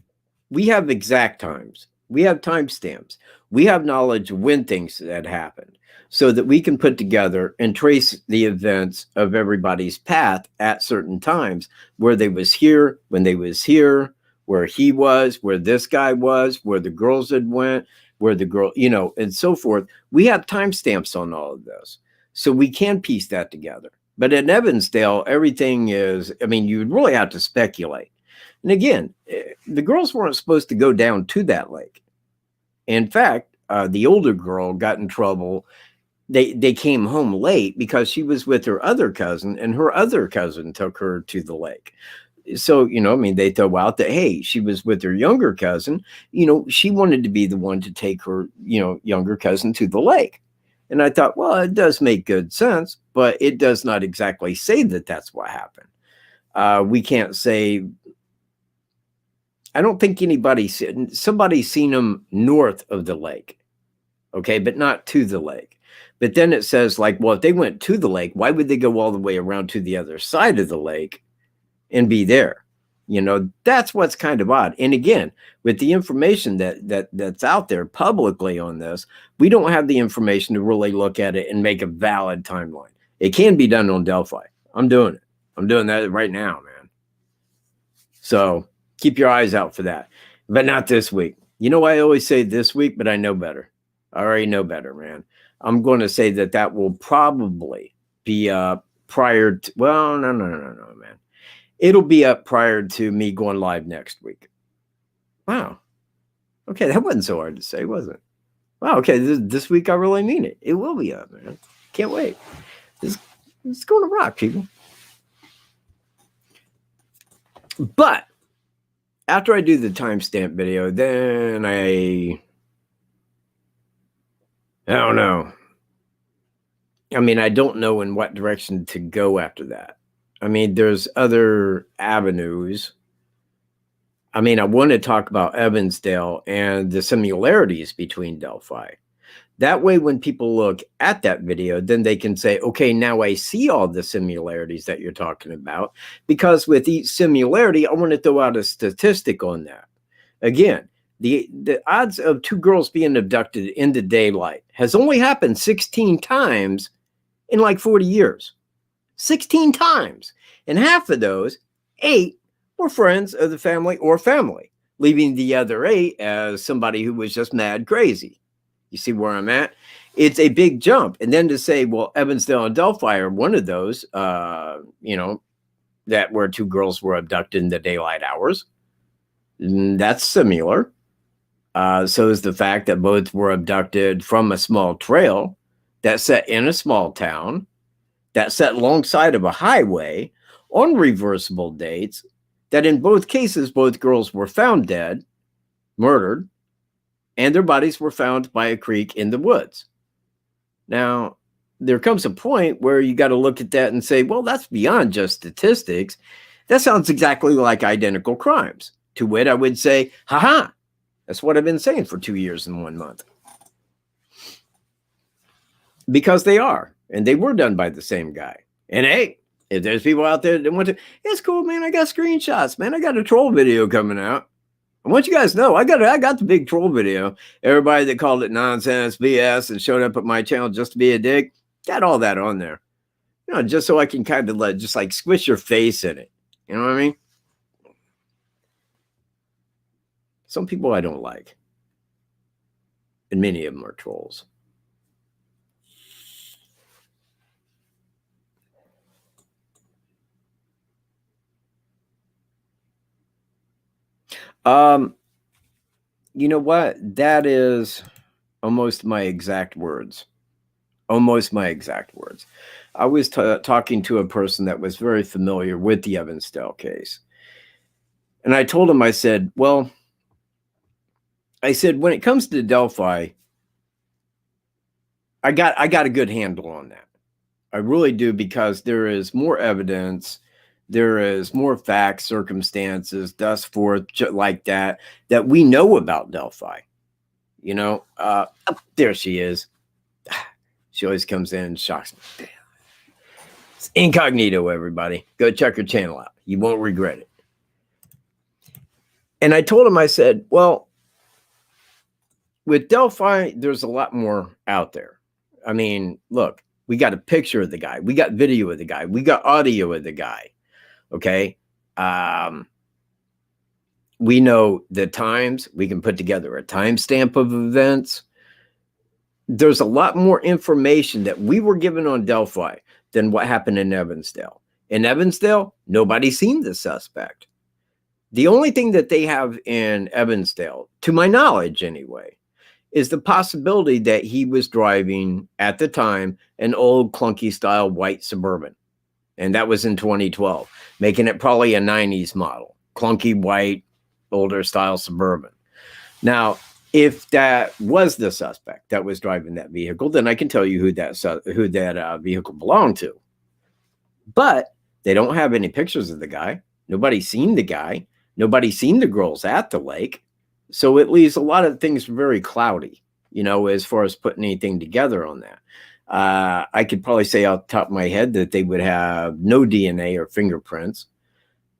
Speaker 1: we have exact times. We have timestamps. We have knowledge of when things had happened so that we can put together and trace the events of everybody's path at certain times, where they was here, when they was here, where he was, where this guy was, where the girls had went, where the girl, you know, and so forth. We have timestamps on all of this. So we can piece that together. But in Evansdale, everything is, I mean, you would really have to speculate. And again, the girls weren't supposed to go down to that lake. In fact, the older girl got in trouble. They came home late because she was with her other cousin, and her other cousin took her to the lake. So, you know, I mean, they throw out that, hey, she was with her younger cousin. You know, she wanted to be the one to take her, you know, younger cousin to the lake. And I thought, well, it does make good sense, but it does not exactly say that that's what happened. We can't say, I don't think somebody's seen them north of the lake, okay, but not to the lake. But then it says, like, well, if they went to the lake, why would they go all the way around to the other side of the lake and be there? You know, that's what's kind of odd. And again, with the information that's out there publicly on this, we don't have the information to really look at it and make a valid timeline. It can be done on Delphi. I'm doing it. I'm doing that right now, man. So keep your eyes out for that, but not this week. You know, I always say this week, but I know better. I already know better, man. I'm going to say that will probably be prior to, well, no, man. It'll be up prior to me going live next week. Wow. Okay, that wasn't so hard to say, was it? Wow, okay, this week I really mean it. It will be up, man. Can't wait. It's going to rock, people. But after I do the timestamp video, then I don't know. I mean, I don't know in what direction to go after that. I mean, there's other avenues. I mean, I want to talk about Evansdale and the similarities between Delphi. That way, when people look at that video, then they can say, okay, now I see all the similarities that you're talking about, because with each similarity, I want to throw out a statistic on that. Again, the odds of two girls being abducted in the daylight has only happened 16 times in like 40 years. 16 times. And half of those, 8, were friends of the family or family. leaving the other 8 as somebody who was just mad crazy. You see where I'm at? It's a big jump. And then to say, well, Evansdale and Delphi are one of those, you know, that where 2 girls were abducted in the daylight hours. That's similar. So is the fact that both were abducted from a small trail that set in a small town, that set alongside of a highway on reversible dates, that in both cases, both girls were found dead, murdered, and their bodies were found by a creek in the woods. Now, there comes a point where you got to look at that and say, well, that's beyond just statistics. That sounds exactly like identical crimes. To wit, I would say, haha, that's what I've been saying for 2 years and 1 month. Because they are, and they were done by the same guy. And hey, if there's people out there that want to, it's cool, man. I got screenshots, man. I got a troll video coming out. I want you guys to know, I got the big troll video. Everybody that called it nonsense, BS, and showed up at my channel just to be a dick, got all that on there. You know, just so I can kind of just like squish your face in it. You know what I mean? Some people I don't like. And many of them are trolls. You know what? That is almost my exact words. Almost my exact words. I was talking to a person that was very familiar with the Evansdale case. And I told him, I said, well, I said, when it comes to Delphi, I got a good handle on that. I really do, because there is more evidence. There is more facts, circumstances, thus forth, like that we know about Delphi. You know, there she is. She always comes in and shocks me. It's incognito, everybody. Go check her channel out. You won't regret it. And I told him, I said, well, with Delphi, there's a lot more out there. I mean, look, we got a picture of the guy. We got video of the guy. We got audio of the guy. Okay. We know the times. We can put together a timestamp of events. There's a lot more information that we were given on Delphi than what happened in Evansdale. In Evansdale, nobody's seen the suspect. The only thing that they have in Evansdale, to my knowledge anyway, is the possibility that he was driving at the time an old clunky style white Suburban. And that was in 2012, making it probably a 90s model, clunky white, older style Suburban. Now, if that was the suspect that was driving that vehicle, then I can tell you who that vehicle belonged to. But they don't have any pictures of the guy. Nobody's seen the guy. Nobody's seen the girls at the lake. So it leaves a lot of things very cloudy, you know, as far as putting anything together on that. I could probably say off the top of my head that they would have no DNA or fingerprints.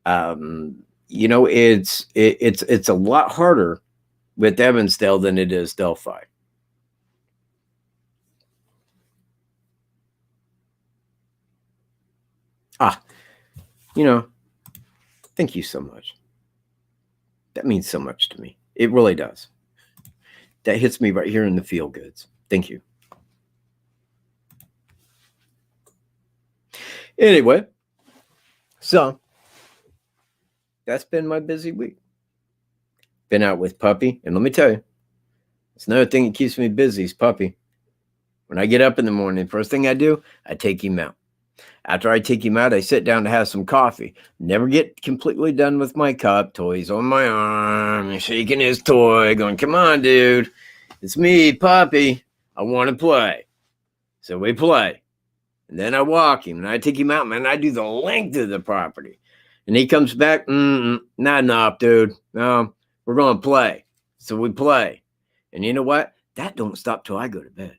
Speaker 1: You know, it's a lot harder with Evansdale than it is Delphi. You know, thank you so much. That means so much to me. It really does. That hits me right here in the feel goods. Thank you. Anyway, so that's been my busy week. Been out with Puppy, and let me tell you, it's another thing that keeps me busy is Puppy. When I get up in the morning, first thing I do, I take him out. After I take him out, I sit down to have some coffee. Never get completely done with my cup. Toy's on my arm, shaking his toy, going, come on, dude. It's me, Puppy. I want to play. So we play. And then I walk him, and I take him out, man. I do the length of the property. And he comes back, not enough, dude. No, we're going to play. So we play. And you know what? That don't stop till I go to bed.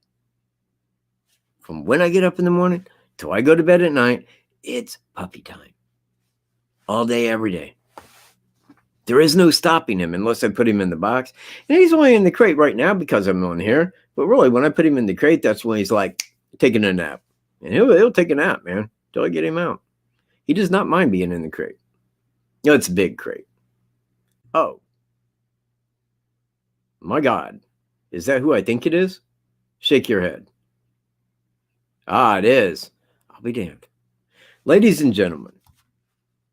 Speaker 1: From when I get up in the morning till I go to bed at night, it's puppy time. All day, every day. There is no stopping him unless I put him in the box. And he's only in the crate right now because I'm on here. But really, when I put him in the crate, that's when he's like taking a nap. And he'll take a nap, man, till I get him out. He does not mind being in the crate. No, it's a big crate. Oh, My God, is that who I think it is? Shake your head. Ah, it is. I'll be damned. Ladies and gentlemen,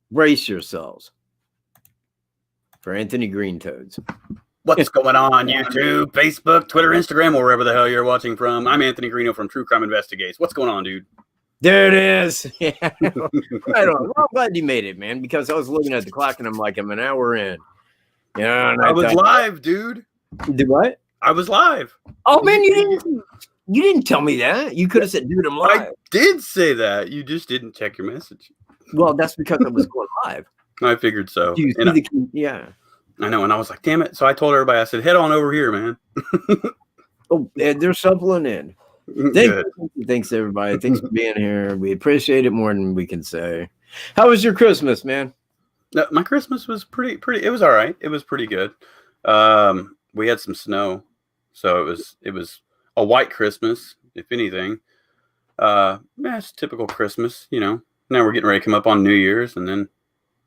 Speaker 1: brace yourselves for Anthony Green Toads.
Speaker 2: What's going on, YouTube, Facebook, Twitter, Instagram, or wherever the hell you're watching from? I'm Anthony Greeno from True Crime Investigates. What's going on, dude?
Speaker 1: There it is. Yeah. Right on. Well, I'm glad you made it, man, because I was looking at the clock and I'm like, I'm an hour in. Yeah,
Speaker 2: I was live, dude.
Speaker 1: Did what?
Speaker 2: I was live.
Speaker 1: Oh man, you didn't tell me that. You could have said, dude, I'm live.
Speaker 2: I did say that. You just didn't check your message.
Speaker 1: Well, that's because I was going live.
Speaker 2: I figured so.
Speaker 1: Yeah.
Speaker 2: I know, and I was like, damn it. So I told everybody, I said, head on over here, man.
Speaker 1: Oh, they're shuffling in. Thanks, everybody. Thanks for being here. We appreciate it more than we can say. How was your Christmas, man?
Speaker 2: My Christmas was pretty. It was all right. It was pretty good. We had some snow, so it was a white Christmas, if anything. It's typical Christmas, you know. Now we're getting ready to come up on New Year's, and then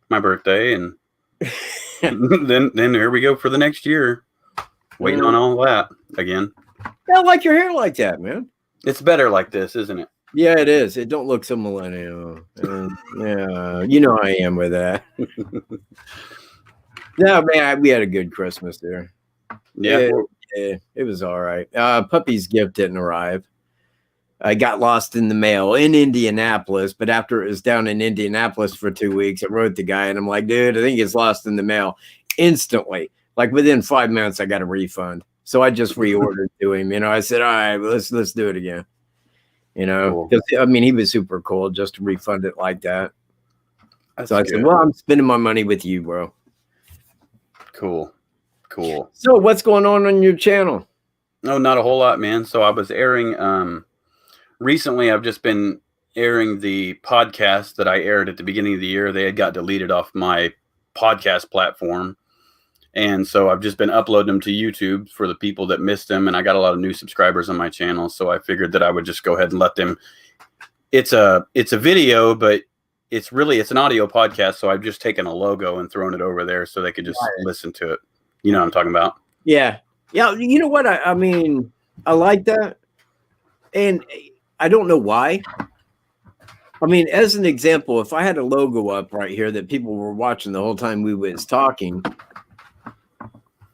Speaker 2: my birthday, and then here we go for the next year, waiting on all that again.
Speaker 1: I like your hair like that, man. It's
Speaker 2: better like this, isn't it?
Speaker 1: Yeah, it is. It don't look so millennial. Yeah, you know I am with that. No, man, we had a good Christmas there. Yeah, it was all right. Puppy's gift didn't arrive. I got lost in the mail in Indianapolis, but after it was down in Indianapolis for 2 weeks, I wrote the guy and I'm like, dude, I think it's lost in the mail. Instantly, like within 5 minutes, I got a refund. So I just reordered to him. You know, I said, all right, let's do it again. You know, because I mean, he was super cool just to refund it like that. So I said, well, I'm spending my money with you, bro.
Speaker 2: Cool.
Speaker 1: So what's going on your channel?
Speaker 2: No, not a whole lot, man. So I was airing, recently I've just been airing the podcast that I aired at the beginning of the year. They had got deleted off my podcast platform. And so I've just been uploading them to YouTube for the people that missed them. And I got a lot of new subscribers on my channel. So I figured that I would just go ahead and let them. It's a video, but it's an audio podcast. So I've just taken a logo and thrown it over there so they could just listen to it. You know what I'm talking about? Yeah.
Speaker 1: Yeah. You know what? I mean, I like that. And I don't know why. I mean, as an example, if I had a logo up right here that people were watching the whole time we was talking,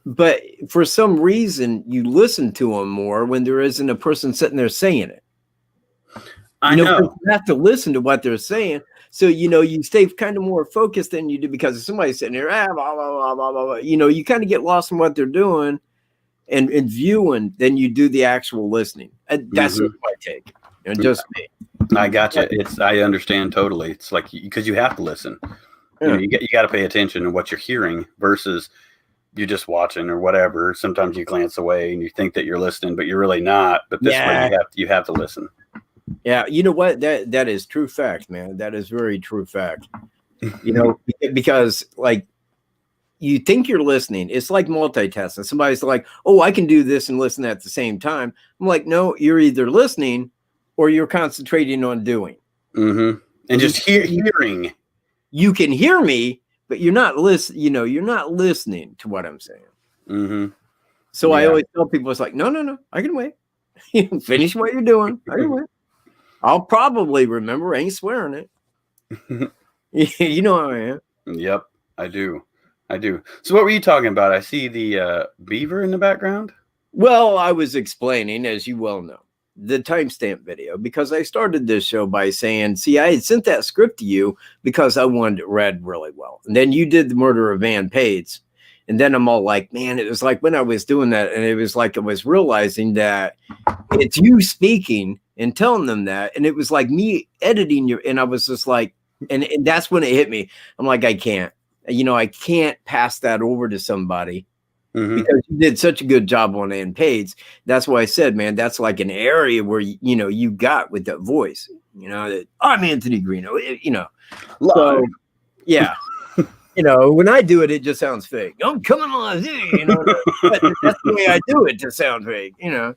Speaker 1: but for some reason you listen to them more when there isn't a person sitting there saying it.
Speaker 2: I know.
Speaker 1: You have to listen to what they're saying. So, you know, you stay kind of more focused than you do because if somebody's sitting there, blah, blah, blah, blah, blah, blah, you know, you kind of get lost in what they're doing and viewing than you do the actual listening. And that's my take. And just me.
Speaker 2: I gotcha. I understand totally. It's like, because you have to listen. Yeah. You got to pay attention to what you're hearing versus you're just watching or whatever. Sometimes you glance away and you think that you're listening, but you're really not. But this way you have to listen.
Speaker 1: Yeah, you know what? That is true fact, man. That is very true fact. You know, because like you think you're listening. It's like multitasking. Somebody's like, "Oh, I can do this and listen at the same time." I'm like, "No, you're either listening or you're concentrating on doing."
Speaker 2: And just hearing.
Speaker 1: You can hear me, but you're not listening. You know, you're not listening to what I'm saying. So I always tell people, it's like, no, I can wait. Finish what you're doing. I can wait. I'll probably remember. I ain't swearing it. You know how I am.
Speaker 2: Yep, I do. So what were you talking about? I see the beaver in the background.
Speaker 1: Well, I was explaining, as you well know, the timestamp video, because I started this show by saying, see, I had sent that script to you because I wanted it read really well. And then you did the murder of Van Pates. And then I'm all like, man, it was like when I was doing that, and it was like I was realizing that it's you speaking and telling them that. And it was like me editing you. And I was just like, and that's when it hit me. I'm like, I can't pass that over to somebody. Because you did such a good job on Van Pates. That's why I said, man, that's like an area where, you know, you got with that voice, you know, that I'm Anthony Greeno, you know. So, yeah. You know, when I do it, it just sounds fake. I'm coming on, you know. That's the way I do it to sound fake, you know.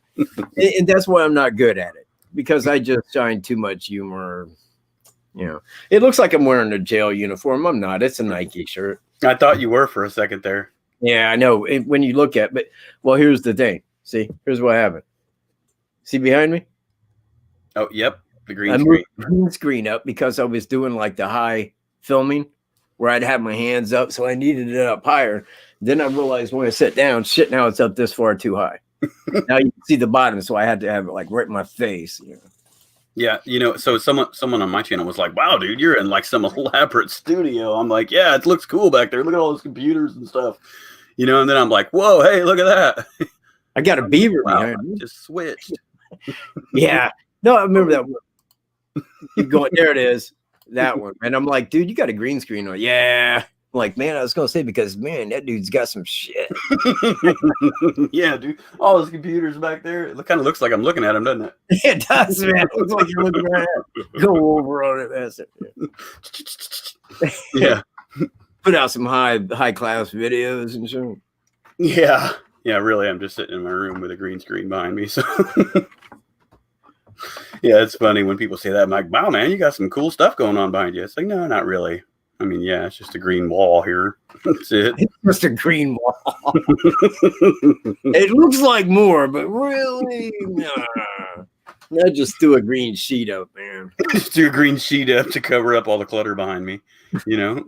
Speaker 1: And that's why I'm not good at it, because I just shine too much humor. You know, it looks like I'm wearing a jail uniform. I'm not. It's a Nike shirt.
Speaker 2: I thought you were for a second there.
Speaker 1: Yeah, I know. When you look at, but well, here's the thing. See, here's what happened. See behind me?
Speaker 2: Oh, yep. The green
Speaker 1: I
Speaker 2: screen.
Speaker 1: moved the green screen up because I was doing like the high filming where I'd have my hands up, so I needed it up higher. Then I realized when I sit down, shit, now it's up this far too high. Now you can see the bottom, so I had to have it like right in my face. You know?
Speaker 2: Yeah, so someone on my channel was like, "Wow, dude, you're in like some elaborate studio." I'm like, "Yeah, it looks cool back there. Look at all those computers and stuff." And then I'm like, "Whoa, hey, look at that."
Speaker 1: I got a beaver
Speaker 2: Wow,
Speaker 1: behind me.
Speaker 2: just switched.
Speaker 1: Yeah. No, I remember that one. Keep going. There it is. That one. And I'm like, dude, you got a green screen on. Yeah. I'm like, man, I was gonna say because man, that dude's got some shit.
Speaker 2: Yeah, dude. All those computers back there. It kind of looks like I'm looking at them, doesn't it?
Speaker 1: It does, man. It looks like you're looking right at it. Go over on it. That's it.
Speaker 2: Yeah.
Speaker 1: Put out some high class videos and shit.
Speaker 2: Yeah. Yeah, really. I'm just sitting in my room with a green screen behind me. So yeah, it's funny when people say that. I'm like, wow, man, you got some cool stuff going on behind you. It's like, no, not really. I mean, yeah, it's just a green wall here. That's it.
Speaker 1: It's just a green wall. It looks like more, but really, nah. I just threw a green sheet up, man.
Speaker 2: Just do a green sheet up to cover up all the clutter behind me,
Speaker 1: Everything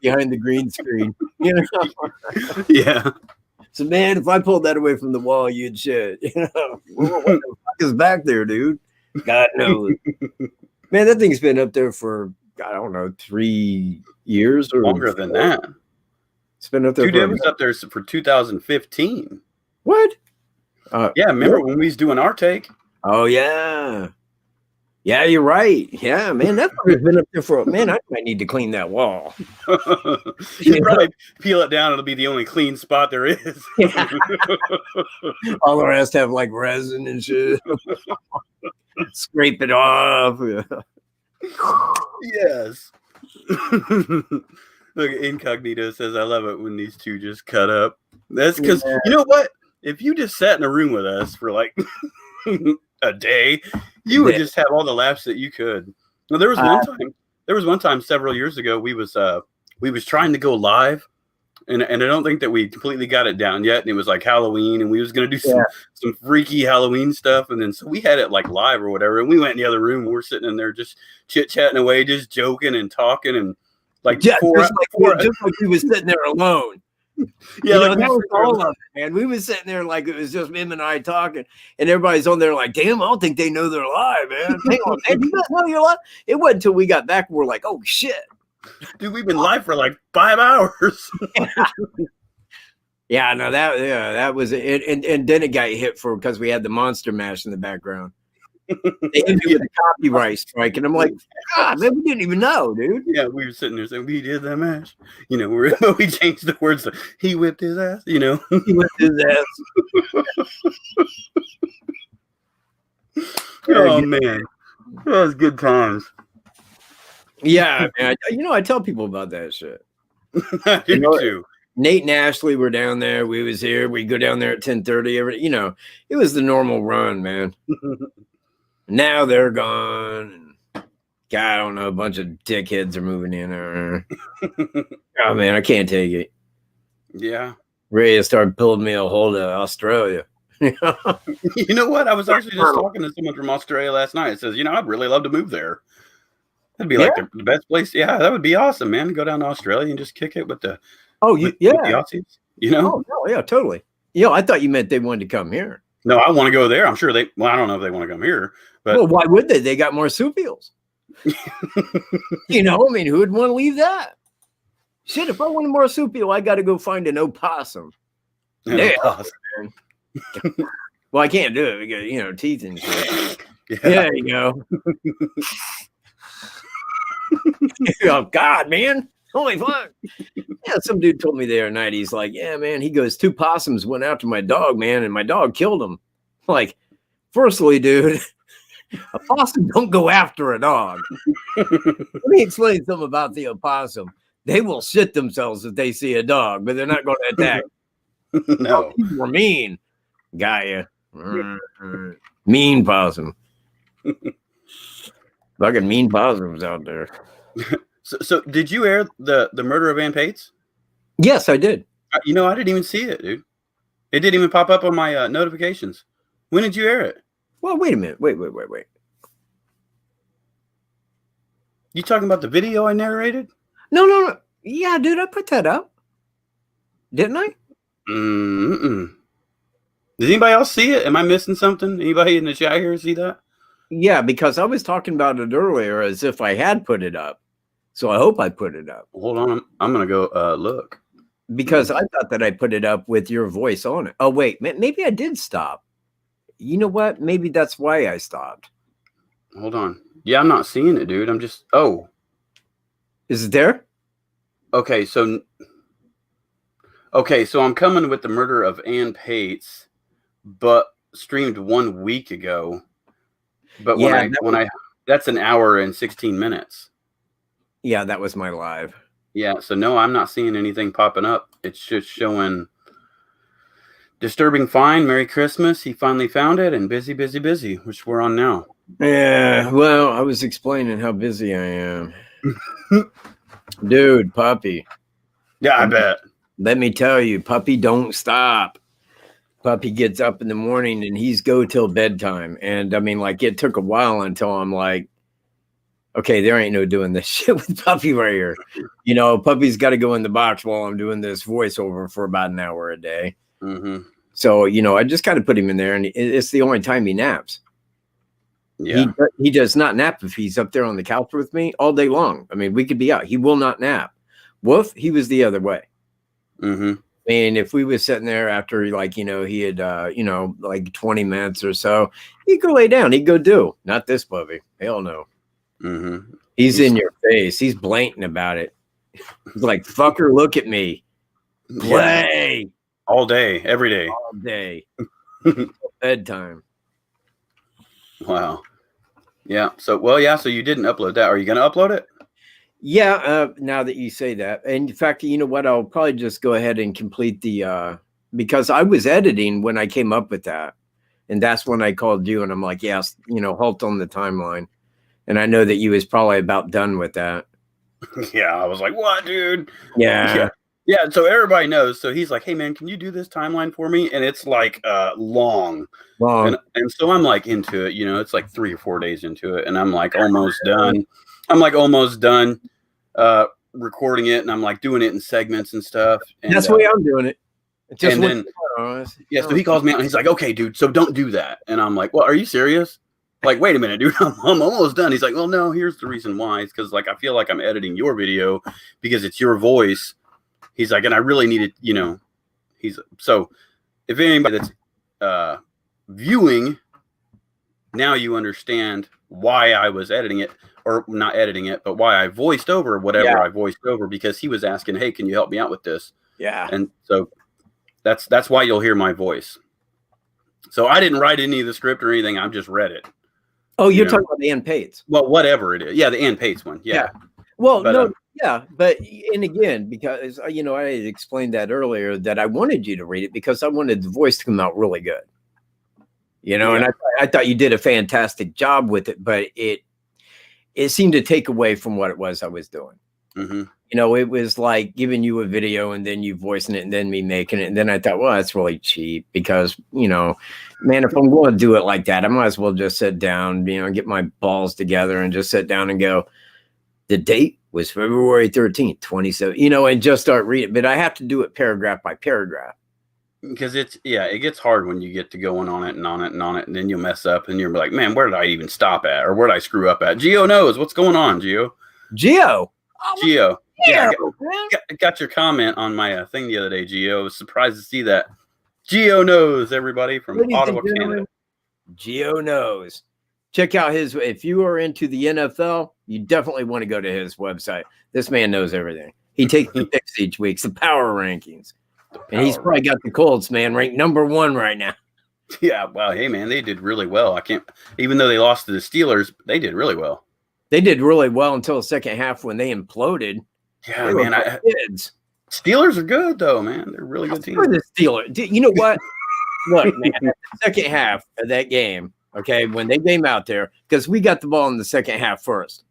Speaker 1: behind the green screen,
Speaker 2: Yeah.
Speaker 1: So, man, if I pulled that away from the wall, you'd shit. What the fuck is back there, dude? God knows. Man, that thing's been up there for, I don't know, 3 years or
Speaker 2: Longer than that.
Speaker 1: It's been up there.
Speaker 2: Dude, it was up there for 2015.
Speaker 1: What?
Speaker 2: Yeah, remember when we was doing our take?
Speaker 1: Oh, yeah. Yeah, you're right. Yeah, man, that's been up there for, man, I might need to clean that wall.
Speaker 2: You probably peel it down. It'll be the only clean spot there is.
Speaker 1: Yeah. All the rest have like resin and shit. Scrape it off.
Speaker 2: Yes. Look, Incognito says, I love it when these two just cut up. That's because, you know what? If you just sat in a room with us for like a day, you would just have all the laughs that you could. Well, there was one time several years ago, we was trying to go live, and I don't think that we completely got it down yet. And it was like Halloween, and we was gonna do some freaky Halloween stuff, and then so we had it like live or whatever. And we went in the other room, and we're sitting in there just chit chatting away, just joking and talking, and like just
Speaker 1: like we was sitting there alone.
Speaker 2: Yeah, like
Speaker 1: that was all of it, man. We was sitting there like it was just him and I talking, and everybody's on there like, damn, I don't think they know they're live, man. Hang on, man, you guys know you're live? It wasn't until we got back, we're like, oh shit.
Speaker 2: Dude, we've been live for like 5 hours.
Speaker 1: Yeah, no, that was it. And then it got hit for because we had the Monster Mash in the background. They hit me with a copyright strike, and I'm like, God, man, we didn't even know, dude.
Speaker 2: Yeah, we were sitting there saying we did that mash. We changed the words. He whipped his ass. He
Speaker 1: whipped his ass.
Speaker 2: Oh man, that was good times.
Speaker 1: Yeah, man. I tell people about that shit.
Speaker 2: I do too.
Speaker 1: Nate and Ashley were down there. We was here. We go down there at 10:30. It was the normal run, man. Now they're gone. God, I don't know. A bunch of dickheads are moving in. Oh man, I can't take it.
Speaker 2: Yeah,
Speaker 1: Ray started pulling me a hold of Australia.
Speaker 2: You know what? I was actually just talking to someone from Australia last night. It says, I'd really love to move there. That'd be like the best place. Yeah, that would be awesome, man. Go down to Australia and just kick it with the with the Aussies.
Speaker 1: Oh no, yeah, totally. I thought you meant they wanted to come here.
Speaker 2: No, I want to go there. I'm sure I don't know if they want to come here, but
Speaker 1: well, why would they? They got marsupials. I mean, who would want to leave that? Shit, if I want a marsupial, I got to go find an opossum. Opossum. Well, I can't do it because teeth and shit. Yeah, there you go. Oh God, man. Holy fuck. Yeah, some dude told me the other night, he's like, yeah, man, he goes, 2 possums went after my dog, man, and my dog killed him. Like, firstly, dude, a possum don't go after a dog. Let me explain something about the opossum. They will shit themselves if they see a dog, but they're not going to attack.
Speaker 2: No.
Speaker 1: People were mean. Got you. Mean possum. Fucking mean possums out there.
Speaker 2: So did you air the murder of Ann Pates?
Speaker 1: Yes, I did.
Speaker 2: You know, I didn't even see it, dude. It didn't even pop up on my notifications. When did you air it?
Speaker 1: Well, wait a minute. Wait.
Speaker 2: You talking about the video I narrated?
Speaker 1: No. Yeah, dude, I put that up. Didn't I?
Speaker 2: Mm-mm. Did anybody else see it? Am I missing something? Anybody in the chat here see that?
Speaker 1: Yeah, because I was talking about it earlier as if I had put it up. So I hope I put it up.
Speaker 2: Hold on. I'm going to go look.
Speaker 1: Because I thought that I put it up with your voice on it. Oh, wait. Maybe I did stop. You know what? Maybe that's why I stopped.
Speaker 2: Hold on. Yeah, I'm not seeing it, dude. I'm just... Oh.
Speaker 1: Is it there?
Speaker 2: Okay, so I'm coming with the murder of Ann Pates, but streamed 1 week ago. But
Speaker 1: Yeah,
Speaker 2: that's an hour and 16 minutes.
Speaker 1: Yeah, that was my live.
Speaker 2: Yeah, so no, I'm not seeing anything popping up. It's just showing disturbing find, Merry Christmas. He finally found it, and busy, which we're on now.
Speaker 1: Yeah, well, I was explaining how busy I am. Dude, puppy.
Speaker 2: Yeah, I bet.
Speaker 1: Let me tell you, puppy don't stop. Puppy gets up in the morning and he's go till bedtime. And I mean, like, it took a while until I'm like, okay, there ain't no doing this shit with puppy right here. You know, puppy's got to go in the box while I'm doing this voiceover for about an hour a day.
Speaker 2: Mm-hmm.
Speaker 1: So, you know, I just got to put him in there, and it's the only time he naps.
Speaker 2: Yeah.
Speaker 1: He does not nap if he's up there on the couch with me all day long. I mean, we could be out. He will not nap. Wolf, he was the other way.
Speaker 2: Mm-hmm.
Speaker 1: I mean, if we was sitting there after, like, you know, he had, like 20 minutes or so, he'd go lay down. He'd go do. Not this puppy. Hell no.
Speaker 2: Mm-hmm.
Speaker 1: He's in your face. He's blatant about it. He's like, fucker, look at me. Play.
Speaker 2: Yeah. All day, every day.
Speaker 1: All day. Bedtime.
Speaker 2: Wow. Yeah. So you didn't upload that. Are you going to upload it?
Speaker 1: Yeah. Now that you say that. And in fact, you know what? I'll probably just go ahead and complete the, because I was editing when I came up with that. And that's when I called you and I'm like, yes, you know, halt on the timeline. And I know that you was probably about done with that.
Speaker 2: Yeah. I was like, what, dude?
Speaker 1: Yeah.
Speaker 2: Yeah. So everybody knows. So he's like, hey, man, can you do this timeline for me? And it's like long. And so I'm like into it, you know, it's like 3 or 4 days into it. And I'm like almost done. Recording it. And I'm like doing it in segments and stuff. And
Speaker 1: that's the way I'm doing it.
Speaker 2: So he calls me out and he's like, okay, dude, so don't do that. And I'm like, well, are you serious? Like, wait a minute, dude, I'm almost done. He's like, well, no, here's the reason why. It's because, like, I feel like I'm editing your video because it's your voice. He's like, and I really needed, you know, so if anybody that's viewing, now you understand why I was editing it, or not editing it, but why I voiced over whatever I voiced over, because he was asking, hey, can you help me out with this?
Speaker 1: Yeah.
Speaker 2: And so that's why you'll hear my voice. So I didn't write any of the script or anything. I just read it.
Speaker 1: Oh, you're talking about the Ann Pates.
Speaker 2: Well, whatever it is. Yeah, the Ann Pates one. Yeah.
Speaker 1: Well, but, and again, because, you know, I explained that earlier that I wanted you to read it because I wanted the voice to come out really good. You know, and I thought you did a fantastic job with it, but it seemed to take away from what it was I was doing.
Speaker 2: Mm-hmm.
Speaker 1: You know, it was like giving you a video and then you voicing it and then me making it. And then I thought, well, that's really cheap because, you know, man, if I'm going to do it like that, I might as well just sit down, you know, get my balls together and just sit down and go, the date was February 13th, 27, you know, and just start reading. But I have to do it paragraph by paragraph.
Speaker 2: Because it gets hard when you get to going on it and on it and on it. And then you'll mess up and you're like, man, where did I even stop at? Or where did I screw up at? Geo knows what's going on, Geo.
Speaker 1: Geo.
Speaker 2: Yeah, I got your comment on my thing the other day, Geo. I was surprised to see that. Geo knows, everybody, from Ottawa, Canada.
Speaker 1: Geo knows. Check out his, if you are into the NFL, you definitely want to go to his website. This man knows everything. He takes the picks each week, the power rankings. And he's probably got the Colts, man, ranked #1 right now.
Speaker 2: Yeah, well, hey, man, they did really well. Even though they lost to the Steelers, they did really well.
Speaker 1: They did really well until the second half when they imploded.
Speaker 2: Yeah, man. Steelers are good, though, man. They're a really good team.
Speaker 1: The Steelers. You know what? Look, man, the second half of that game, okay, when they came out there, because we got the ball in the second half first.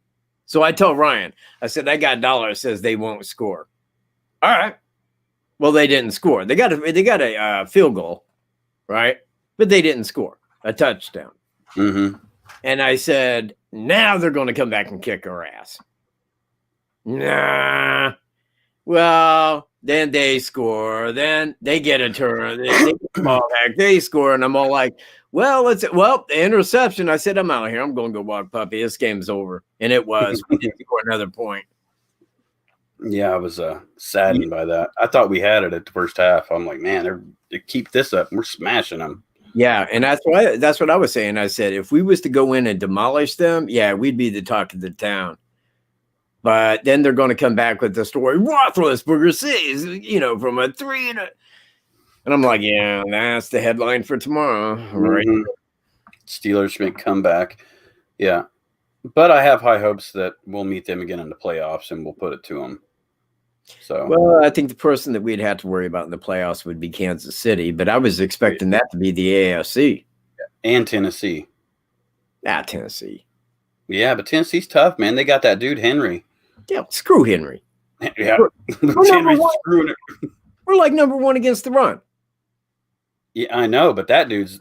Speaker 1: So I tell Ryan, I said, I got $1 says they won't score. All right. Well, they didn't score. They got a field goal, right? But they didn't score a touchdown.
Speaker 2: Mm-hmm.
Speaker 1: And I said, now they're going to come back and kick our ass. Nah. Well, then they score. Then they get a turn. They get the ball back. They score. And I'm all like, well, the interception. I said, I'm out of here. I'm going to go walk puppy. This game's over. And it was. We didn't score another point.
Speaker 2: Yeah, I was saddened by that. I thought we had it at the first half. I'm like, man, they keep this up. We're smashing them.
Speaker 1: Yeah, and that's what I was saying. I said, if we was to go in and demolish them, yeah, we'd be the talk of the town. But then they're going to come back with the story, Roethlisberger says, from a 3 and I'm like, yeah, that's the headline for tomorrow. Right?
Speaker 2: Mm-hmm. Steelers make comeback. Yeah. But I have high hopes that we'll meet them again in the playoffs and we'll put it to them. So,
Speaker 1: well, I think the person that we'd have to worry about in the playoffs would be Kansas City, but I was expecting that to be the AFC.
Speaker 2: And Tennessee.
Speaker 1: Tennessee.
Speaker 2: Yeah, but Tennessee's tough, man. They got that dude, Henry.
Speaker 1: Yeah, screw Henry.
Speaker 2: Yeah.
Speaker 1: We're
Speaker 2: Henry's screwing it.
Speaker 1: We're like number one against the run.
Speaker 2: Yeah, I know, but that he's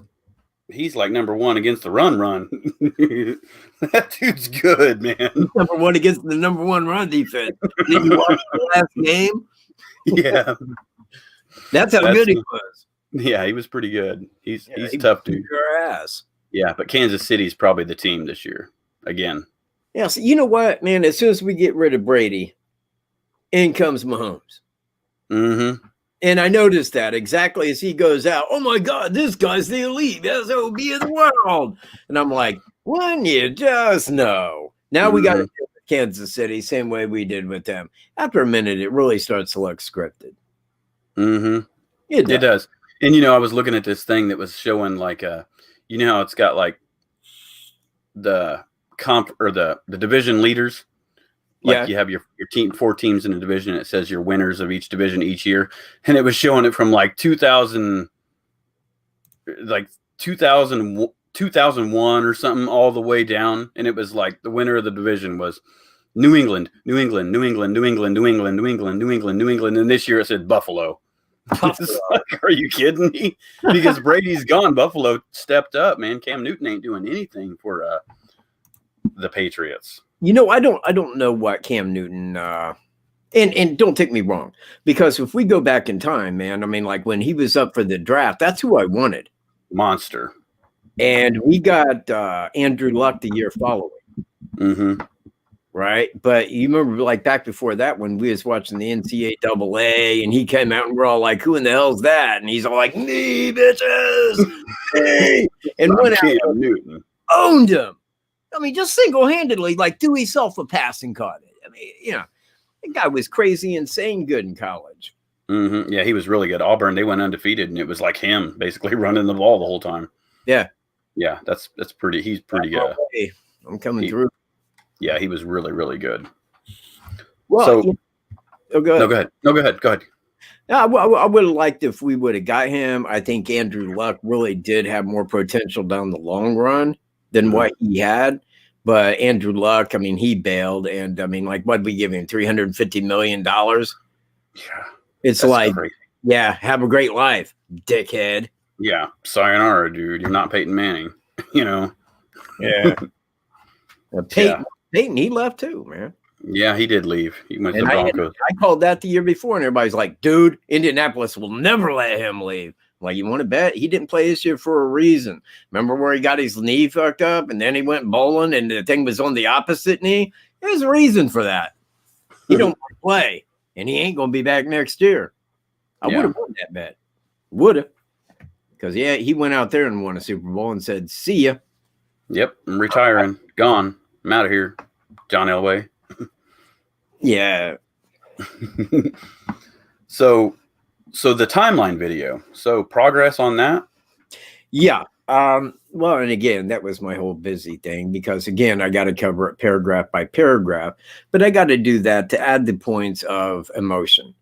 Speaker 2: like number one against the run. That dude's good, man.
Speaker 1: He's number one against the number one run defense. Did you watch the last game?
Speaker 2: Yeah.
Speaker 1: That's how good he was.
Speaker 2: Yeah, he was pretty good. He's tough, dude.
Speaker 1: Your ass.
Speaker 2: Yeah, but Kansas City's probably the team this year again.
Speaker 1: Yeah, so you know what, man? As soon as we get rid of Brady, in comes Mahomes.
Speaker 2: Mm-hmm.
Speaker 1: And I noticed that exactly as he goes out. Oh my God, this guy's the elite SOB of the world. And I'm like, wouldn't you just know? Now we got to do with Kansas City, same way we did with them. After a minute, it really starts to look scripted.
Speaker 2: Mm-hmm. It does. And I was looking at this thing that was showing like how it's got like the comp or the division leaders. Like you have your team, 4 teams in a division. And it says your winners of each division each year, and it was showing it from like 2001 or something all the way down, and it was like the winner of the division was New England, and this year it said Buffalo. It's like, are you kidding me? Because Brady's gone, Buffalo stepped up, man. Cam Newton ain't doing anything for the Patriots.
Speaker 1: I don't know what Cam Newton and don't take me wrong, because if we go back in time, man, I mean, like when he was up for the draft, that's who I wanted.
Speaker 2: Monster.
Speaker 1: And we got Andrew Luck the year following.
Speaker 2: Mm-hmm.
Speaker 1: Right. But you remember like back before that when we was watching the NCAA and he came out and we're all like, who in the hell's that? And he's all like, me, bitches. Hey. And went out
Speaker 2: Cam Newton.
Speaker 1: Owned him. I mean, just single-handedly, like, threw himself a pass and caught it. I mean, the guy was crazy, insane good in college.
Speaker 2: Mm-hmm. Yeah, he was really good. Auburn, they went undefeated, and it was like him basically running the ball the whole time.
Speaker 1: Yeah.
Speaker 2: Yeah, that's pretty. He's pretty good.
Speaker 1: I'm coming through.
Speaker 2: Yeah, he was really, really good.
Speaker 1: Well, go ahead.
Speaker 2: No, go ahead.
Speaker 1: I would have liked if we would have got him. I think Andrew Luck really did have more potential down the long run than what he had. But Andrew Luck, I mean, he bailed. And I mean, like, what did we give him? $350 million? Yeah. It's like, crazy. Yeah, have a great life, dickhead.
Speaker 2: Yeah. Sayonara, dude. You're not Peyton Manning,
Speaker 1: Yeah. Peyton, he left too, man.
Speaker 2: Yeah, he did leave. He went to the Broncos.
Speaker 1: I called that the year before, and everybody's like, dude, Indianapolis will never let him leave. Like, you want to bet? He didn't play this year for a reason. Remember where he got his knee fucked up and then he went bowling and the thing was on the opposite knee? There's a reason for that. He don't want to play, and he ain't going to be back next year. I would have won that bet. Would have. Because, he went out there and won a Super Bowl and said, see ya.
Speaker 2: Yep, I'm retiring. Gone. I'm out of here. John Elway.
Speaker 1: Yeah.
Speaker 2: So the timeline video. So progress on that?
Speaker 1: Yeah. Well, and again, that was my whole busy thing because again, I got to cover it paragraph by paragraph, but I got to do that to add the points of emotion.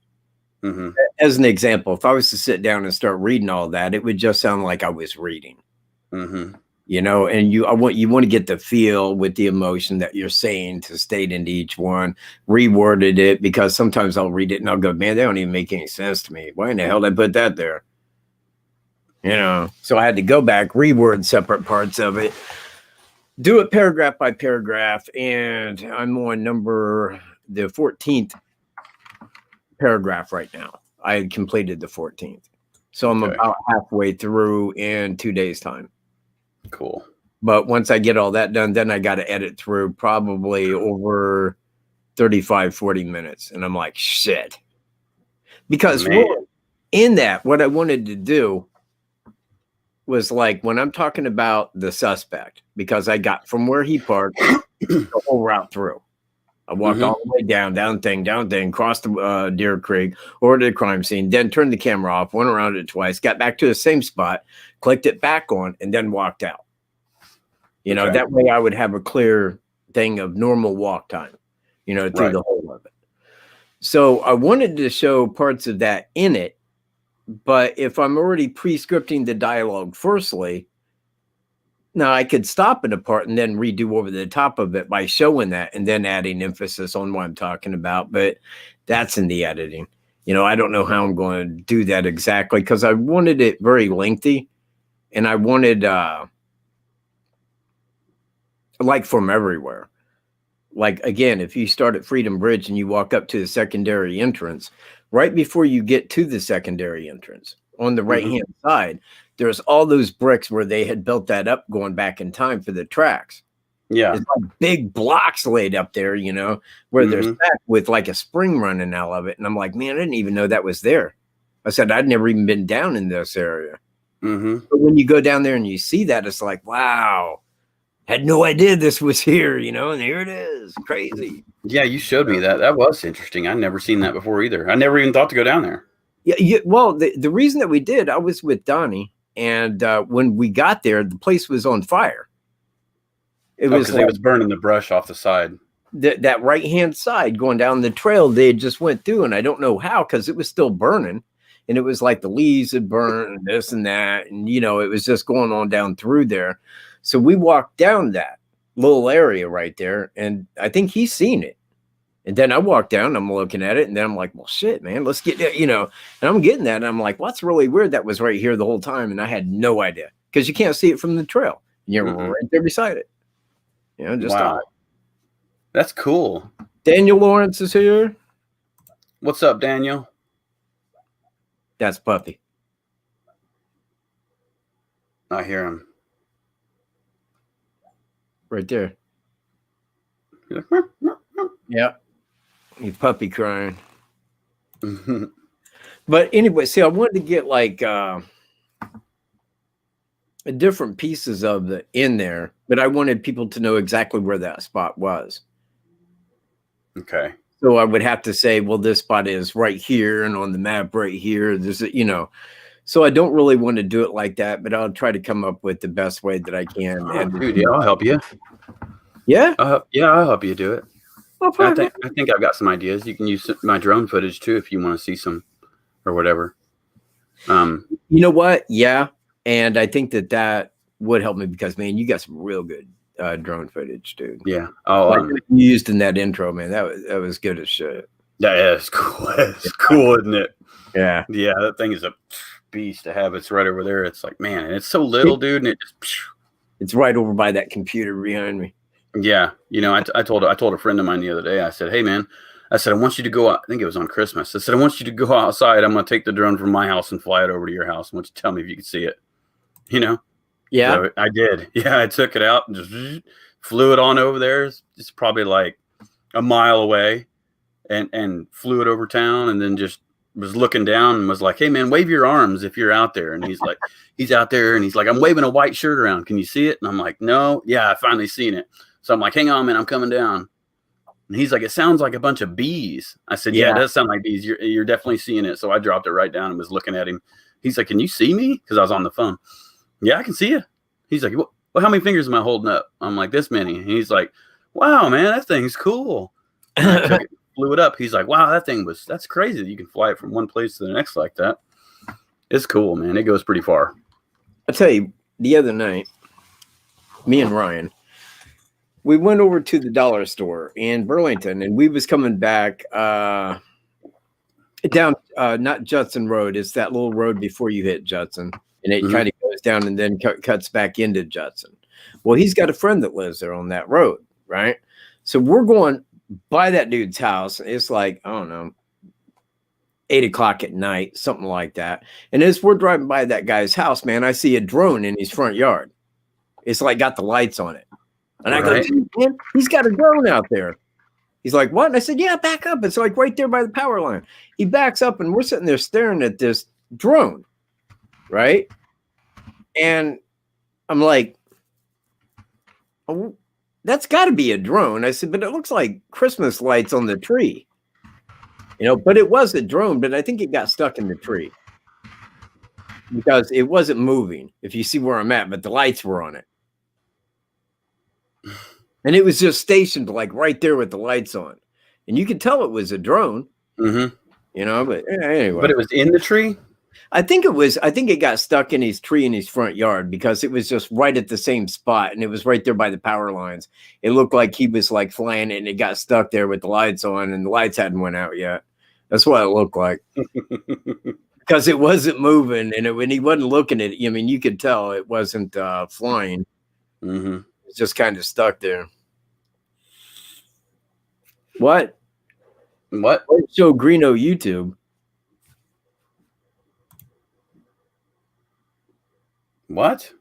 Speaker 1: Mm-hmm. As an example, if I was to sit down and start reading all that, it would just sound like I was reading.
Speaker 2: Mm-hmm.
Speaker 1: you know, and you want to get the feel with the emotion that you're saying to state into each one, reworded it, because sometimes I'll read it and I'll go, man, they don't even make any sense to me. Why in the hell did I put that there? You know, so I had to go back, reword separate parts of it, do it paragraph by paragraph, and I'm on the 14th paragraph right now. I had completed the 14th. So I'm about halfway through in 2 days' time.
Speaker 2: Cool.
Speaker 1: But once I get all that done, then I got to edit through probably over 35, 40 minutes. And I'm like, shit. Because in that, what I wanted to do was like when I'm talking about the suspect, because I got from where he parked the whole route through. I walked all the way down thing, crossed the Deer Creek, over to the crime scene, then turned the camera off, went around it twice, got back to the same spot, clicked it back on, and then walked out. You know, that way I would have a clear thing of normal walk time, you know, through the whole of it. So I wanted to show parts of that in it, but if I'm already pre-scripting the dialogue firstly, now I could stop at a part and then redo over the top of it by showing that and then adding emphasis on what I'm talking about. But that's in the editing. You know, I don't know how I'm going to do that exactly because I wanted it very lengthy and I wanted like from everywhere. Like, again, if you start at Freedom Bridge and you walk up to the secondary entrance, right before you get to the secondary entrance on the right-hand side, there's all those bricks where they had built that up going back in time for the tracks.
Speaker 2: Yeah.
Speaker 1: It's like big blocks laid up there, you know, where they're stacked with like a spring running out of it. And I'm like, man, I didn't even know that was there. I said, I'd never even been down in this area. But when you go down there and you see that, it's like, wow. Had no idea this was here, you know, and here it is. Crazy.
Speaker 2: Yeah, you showed me that. That was interesting. I'd never seen that before either. I never even thought to go down there.
Speaker 1: Yeah. Well, the reason that we did, I was with Donnie, and when we got there, the place was on fire. It was
Speaker 2: like, it was burning the brush off the side.
Speaker 1: That right-hand side going down the trail, they just went through, and I don't know how, because it was still burning. And it was like the leaves had burned and this and that. And, you know, it was just going on down through there. So we walked down that little area right there, and I think he's seen it. And then I walked down, I'm looking at it, and then I'm like, well, shit, man, let's get that, you know. And I'm getting that, and I'm like, what's really weird? That was right here the whole time, and I had no idea because you can't see it from the trail. You're right there beside it. You know, just
Speaker 2: wow. That's cool.
Speaker 1: Daniel Lawrence is here.
Speaker 2: What's up, Daniel?
Speaker 1: That's Puppy.
Speaker 2: I hear him.
Speaker 1: Right there. Yeah. He's puppy crying. But anyway, see, I wanted to get like different pieces of the in there, but I wanted people to know exactly where that spot was.
Speaker 2: Okay.
Speaker 1: So I would have to say, well, this spot is right here and on the map right here. There's, you know, so I don't really want to do it like that, but I'll try to come up with the best way that I can.
Speaker 2: And dude, yeah, I'll help you.
Speaker 1: Yeah?
Speaker 2: Yeah, I'll help you do it.
Speaker 1: Well,
Speaker 2: I think I've got some ideas. You can use my drone footage too if you want to see some or whatever.
Speaker 1: You know what? Yeah. And I think that would help me because, man, you got some real good drone footage, dude.
Speaker 2: Yeah.
Speaker 1: Like you used in that intro, man. That was good as shit.
Speaker 2: Yeah, it's cool. It's cool, isn't it?
Speaker 1: Yeah.
Speaker 2: Yeah, that thing is a beast to have. It's right over there. It's like, man, and it's so little, dude, and it just
Speaker 1: it's right over by that computer behind me.
Speaker 2: Yeah. You know, I told a friend of mine the other day, I said, hey man, I said, I want you to go out. I think it was on Christmas. I said, I want you to go outside. I'm going to take the drone from my house and fly it over to your house. I want you to tell me if you can see it. You know?
Speaker 1: Yeah.
Speaker 2: So I did. Yeah. I took it out and just flew it on over there. It's probably like a mile away and flew it over town and then just was looking down and was like, hey man, wave your arms if you're out there. And he's like, he's out there and he's like, I'm waving a white shirt around. Can you see it? And I'm like, no. Yeah, I finally seen it. So I'm like, hang on, man, I'm coming down. And he's like, it sounds like a bunch of bees. I said, yeah, it does sound like bees. You're definitely seeing it. So I dropped it right down and was looking at him. He's like, can you see me? Because I was on the phone. Yeah, I can see you. He's like, well, how many fingers am I holding up? I'm like, this many. And he's like, wow, man, that thing's cool. And I took it, flew it up. He's like, wow, that's crazy that you can fly it from one place to the next like that. It's cool, man. It goes pretty far.
Speaker 1: I'll tell you, the other night, me and Ryan, we went over to the dollar store in Burlington, and we was coming back down not Judson Road. It's that little road before you hit Judson, and it kind of goes down and then cuts back into Judson. Well, he's got a friend that lives there on that road, right? So we're going by that dude's house. It's like, I don't know, 8 o'clock at night, something like that. And as we're driving by that guy's house, man, I see a drone in his front yard. It's like got the lights on it. And I go, man, he's got a drone out there. He's like, what? And I said, yeah, back up. It's like right there by the power line. He backs up and we're sitting there staring at this drone, right? And I'm like, oh, that's got to be a drone. I said, but it looks like Christmas lights on the tree. You know, but it was a drone, but I think it got stuck in the tree because it wasn't moving, if you see where I'm at, but the lights were on it. And it was just stationed like right there with the lights on. And you could tell it was a drone, you know, but anyway.
Speaker 2: But it was in the tree?
Speaker 1: I think it got stuck in his tree in his front yard because it was just right at the same spot. And it was right there by the power lines. It looked like he was like flying it and it got stuck there with the lights on and the lights hadn't went out yet. That's what it looked like. Because it wasn't moving and when he wasn't looking at it, I mean, you could tell it wasn't flying. It's just kind of stuck there. What? Show Greeno YouTube.
Speaker 2: What?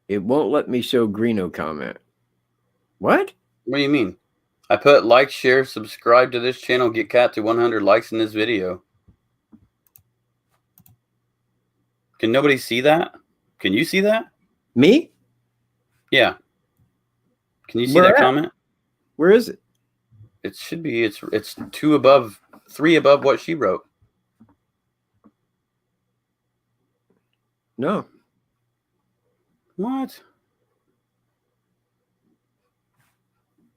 Speaker 1: It won't let me show Greeno comment. What?
Speaker 2: What do you mean? I put like, share, subscribe to this channel, get Cat to 100 likes in this video. Can nobody see that? Can you see that?
Speaker 1: Me?
Speaker 2: Yeah. Can you see that comment?
Speaker 1: Where is it?
Speaker 2: It should be. It's 3 above what she wrote.
Speaker 1: No.
Speaker 2: What?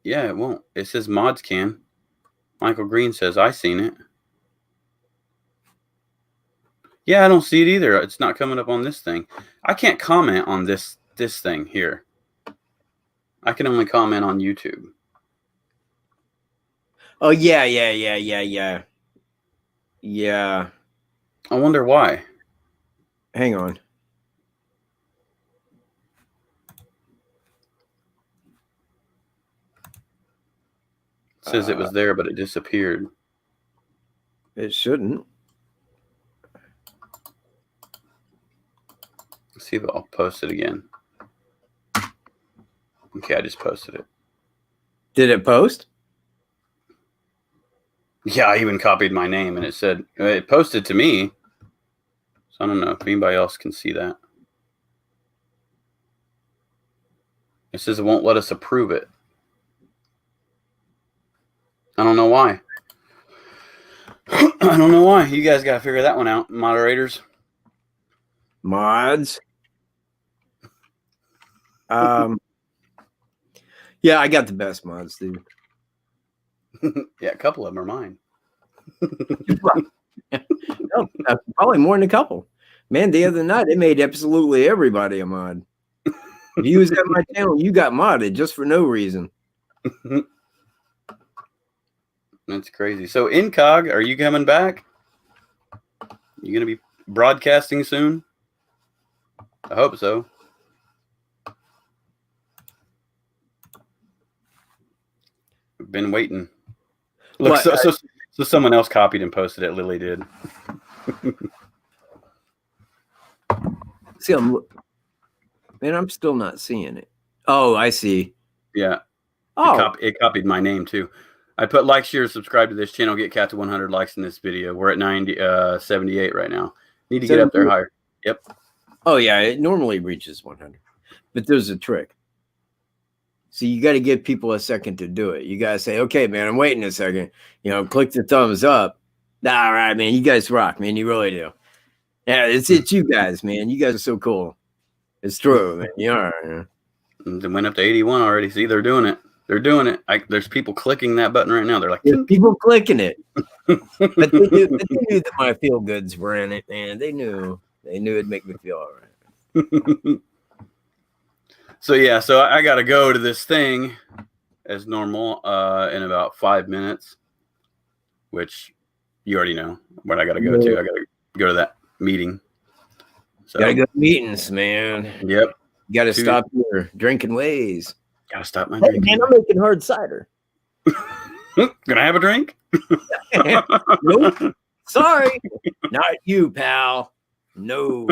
Speaker 2: Yeah, it won't. It says mods can. Michael Green says, I seen it. Yeah, I don't see it either. It's not coming up on this thing. I can't comment on this thing here. I can only comment on YouTube.
Speaker 1: Oh, yeah. Yeah.
Speaker 2: I wonder why.
Speaker 1: Hang on.
Speaker 2: It says it was there, but it disappeared.
Speaker 1: It shouldn't.
Speaker 2: Let's see if I'll post it again. Okay, I just posted it.
Speaker 1: Did it post?
Speaker 2: Yeah, I even copied my name, and it said it posted to me. So I don't know if anybody else can see that. It says it won't let us approve it. I don't know why. I don't know why. You guys got to figure that one out, moderators.
Speaker 1: Mods. Yeah, I got the best mods, dude.
Speaker 2: Yeah, a couple of them are mine.
Speaker 1: No, probably more than a couple. Man, the other night they made absolutely everybody a mod. If you was at my channel, you got modded just for no reason.
Speaker 2: That's crazy. So, Incog, are you coming back? You going to be broadcasting soon? I hope so. I've been waiting. Look, so someone else copied and posted it. Lily did.
Speaker 1: See, I'm still not seeing it. Oh, I see.
Speaker 2: Yeah.
Speaker 1: Oh,
Speaker 2: it copied my name too. I put like, share, subscribe to this channel, get Cat to 100 likes in this video. We're at 78 right now. Need to get up there higher. Yep.
Speaker 1: Oh yeah, it normally reaches 100, but there's a trick. So you got to give people a second to do it. You got to say, okay, man, I'm waiting a second. You know, click the thumbs up. All right, man, you guys rock, man. You really do. Yeah, it's you guys, man. You guys are so cool. It's true, man. You are. Man.
Speaker 2: They went up to 81 already. See, they're doing it. They're doing it. There's people clicking that button right now. They're like,
Speaker 1: there's people clicking it. But they knew that my feel goods were in it, man. They knew it'd make me feel all right.
Speaker 2: So yeah, so I got to go to this thing as normal in about 5 minutes, which you already know what I got to go to. I got to go to that meeting. So
Speaker 1: Gotta go to meetings, man.
Speaker 2: Yep.
Speaker 1: You gotta stop your drinking ways.
Speaker 2: Gotta stop my
Speaker 1: Hey,
Speaker 2: drinking.
Speaker 1: man, I'm making hard cider.
Speaker 2: Can I have a drink?
Speaker 1: Nope. Sorry. Not you, pal. No.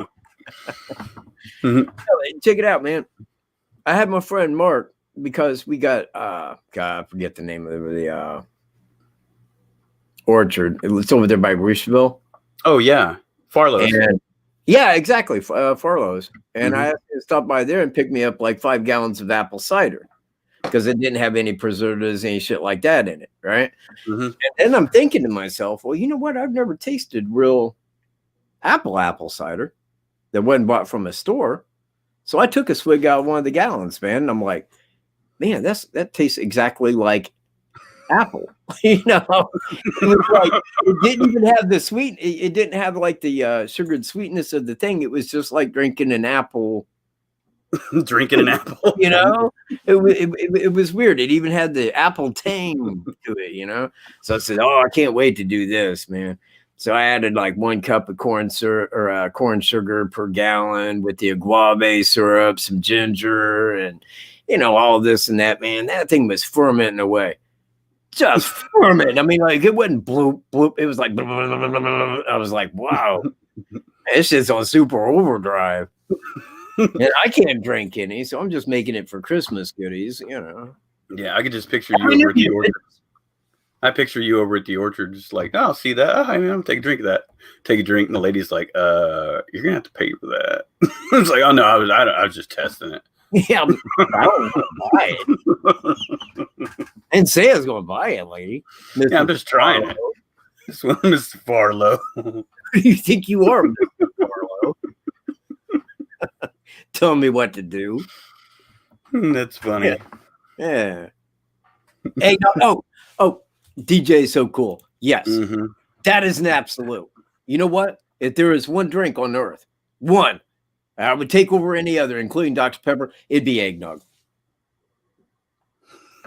Speaker 1: Check it out, man. I had my friend Mark because we got God, I forget the name of the orchard. It's over there by Bruceville.
Speaker 2: Oh yeah, Farlow's.
Speaker 1: Yeah, exactly. Farlow's. And I asked him to stop by there and pick me up like 5 gallons of apple cider because it didn't have any preservatives, any shit like that in it, right? And then I'm thinking to myself, well, you know what? I've never tasted real apple cider that wasn't bought from a store. So I took a swig out of one of the gallons, man. And I'm like, man, that tastes exactly like apple. You know, it was like, it didn't even have the sweet. It didn't have like the sugared sweetness of the thing. It was just like drinking an apple.
Speaker 2: Drinking an apple.
Speaker 1: You know, it was weird. It even had the apple tang to it. You know, so I said, oh, I can't wait to do this, man. So I added like 1 cup of corn syrup or corn sugar per gallon with the agave syrup, some ginger, and you know, all this and that. Man, that thing was fermenting away, just fermenting. I mean, like it wasn't bloop bloop. It was like blah, blah, blah, blah, blah. I was like, wow, this shit's on super overdrive, and I can't drink any, so I'm just making it for Christmas goodies. You know.
Speaker 2: Yeah, I could just picture you over at the orchard. I picture you over at the orchard, just like, oh, see that? Oh, I mean, I'm take a drink of that. Take a drink, and the lady's like, "You're gonna have to pay for that." It's like, oh no, I was just testing it.
Speaker 1: Yeah, I don't buy it. I didn't say I was going to buy it, lady.
Speaker 2: Mr. Yeah, I'm just trying it. This one, Mr. Farlow.
Speaker 1: Who do you think you are, Mr. Farlow? Tell me what to do.
Speaker 2: That's funny.
Speaker 1: Yeah. Hey, no. Oh, DJ is so cool. Yes, that is an absolute. You know what? If there is one drink on earth, one, I would take over any other, including Dr. Pepper, it'd be eggnog.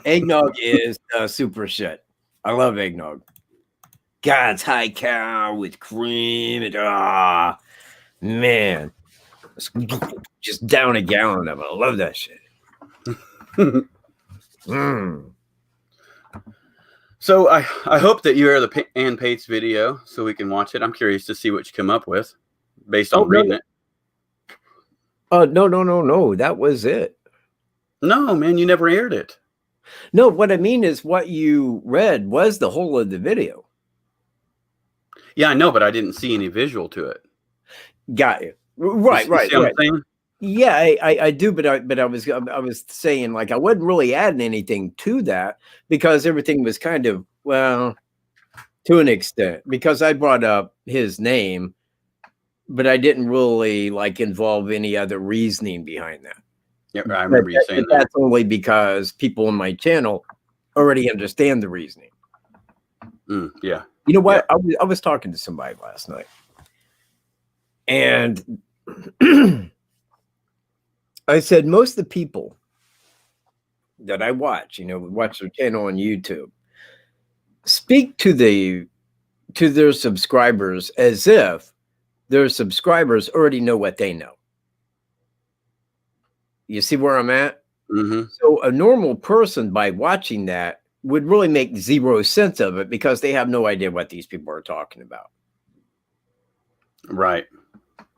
Speaker 1: Eggnog is super shit. I love eggnog. God, it's high cal with cream. And man. Just down a gallon of it. I love that shit.
Speaker 2: So I hope that you air the Ann Pates video so we can watch it. I'm curious to see what you come up with based on reading it.
Speaker 1: No. That was it.
Speaker 2: No, man, you never aired it.
Speaker 1: No, what I mean is what you read was the whole of the video.
Speaker 2: Yeah, I know, but I didn't see any visual to it.
Speaker 1: Got you. Right. Yeah, I do, but I was saying like I wasn't really adding anything to that because everything was kind of, well, to an extent, because I brought up his name, but I didn't really like involve any other reasoning behind that.
Speaker 2: Yeah, I remember you saying that.
Speaker 1: That's only because people on my channel already understand the reasoning.
Speaker 2: Yeah.
Speaker 1: You know what? Yeah. I was talking to somebody last night, and I said most of the people that I watch, watch their channel on YouTube, speak to their subscribers as if their subscribers already know what they know. You see where I'm at? So a normal person, by watching that, would really make zero sense of it because they have no idea what these people are talking about.
Speaker 2: Right.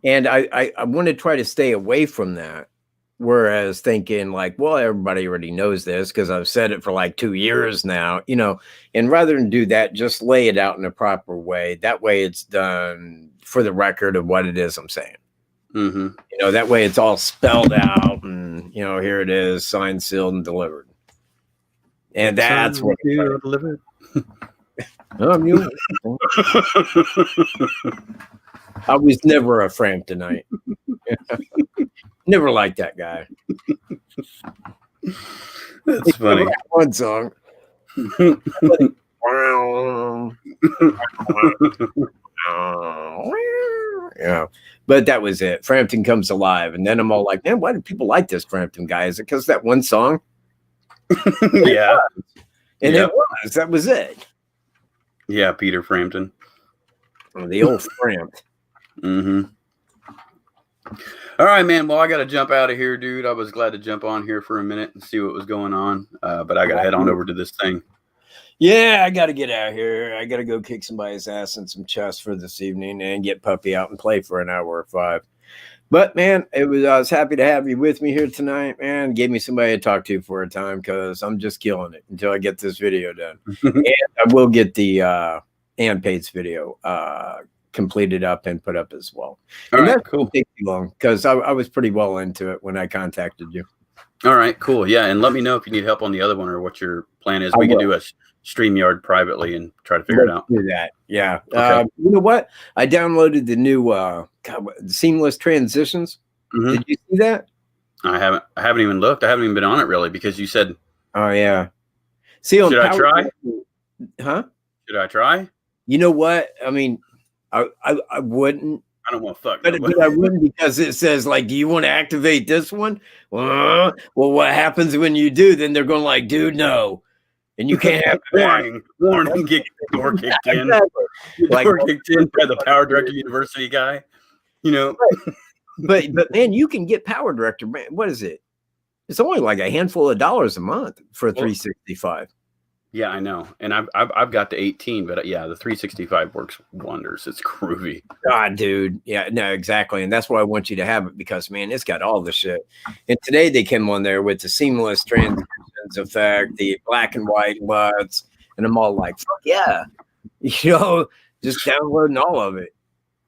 Speaker 1: And I want to try to stay away from that. Whereas thinking like, well, everybody already knows this because I've said it for like 2 years now, and rather than do that, just lay it out in a proper way. That way it's done for the record of what it is I'm saying. That way it's all spelled out and, here it is, signed, sealed, and delivered. And that's what
Speaker 2: you delivered.
Speaker 1: I was never a Framptonite. Never liked that guy.
Speaker 2: That's funny.
Speaker 1: One song. you know. But that was it. Frampton Comes Alive. And then I'm all like, man, why do people like this Frampton guy? Is it because that one song?
Speaker 2: Yeah.
Speaker 1: And
Speaker 2: Yep.
Speaker 1: it was. That was it.
Speaker 2: Yeah, Peter Frampton.
Speaker 1: The old Frampt.
Speaker 2: Mm-hmm. All right, man. Well, I got to jump out of here, dude. I was glad to jump on here for a minute and see what was going on. But I got to head on over to this thing.
Speaker 1: Yeah, I got to get out of here. I got to go kick somebody's ass in some chess for this evening and get Puppy out and play for an hour or 5. But, man, I was happy to have you with me here tonight, man. Gave me somebody to talk to for a time because I'm just killing it until I get this video done. And I will get the Ann Pate's video completed up and put up as well.
Speaker 2: All
Speaker 1: and
Speaker 2: right,
Speaker 1: that
Speaker 2: cool.
Speaker 1: take too long because I was pretty well into it when I contacted you.
Speaker 2: All right, cool. Yeah, and let me know if you need help on the other one or what your plan is. We can do a StreamYard privately and try to figure it out.
Speaker 1: Do that. Yeah.
Speaker 2: Okay.
Speaker 1: You know what? I downloaded the new seamless transitions.
Speaker 2: Mm-hmm.
Speaker 1: Did you see that?
Speaker 2: I haven't even looked. I haven't even been on it really because you said.
Speaker 1: Oh yeah. See,
Speaker 2: should I try?
Speaker 1: Huh?
Speaker 2: Should I try?
Speaker 1: You know what? I mean, I wouldn't.
Speaker 2: I don't want to fuck.
Speaker 1: But I wouldn't because it says like, do you want to activate this one? Well, what happens when you do? Then they're going like, dude, no. And you can't have
Speaker 2: warning, get the door kicked in.
Speaker 1: Exactly. Like,
Speaker 2: door kicked in by the Power Director University guy. You know.
Speaker 1: But man, you can get Power Director. Man, what is it? It's only like a handful of dollars a month for 365.
Speaker 2: Yeah, I know. And I've got the 18, but yeah, the 365 works wonders. It's groovy.
Speaker 1: God, dude. Yeah, no, exactly. And that's why I want you to have it because, man, it's got all the shit. And today they came on there with the seamless transitions effect, the black and white LUTs, and I'm all like, fuck yeah. You know, just downloading all of it.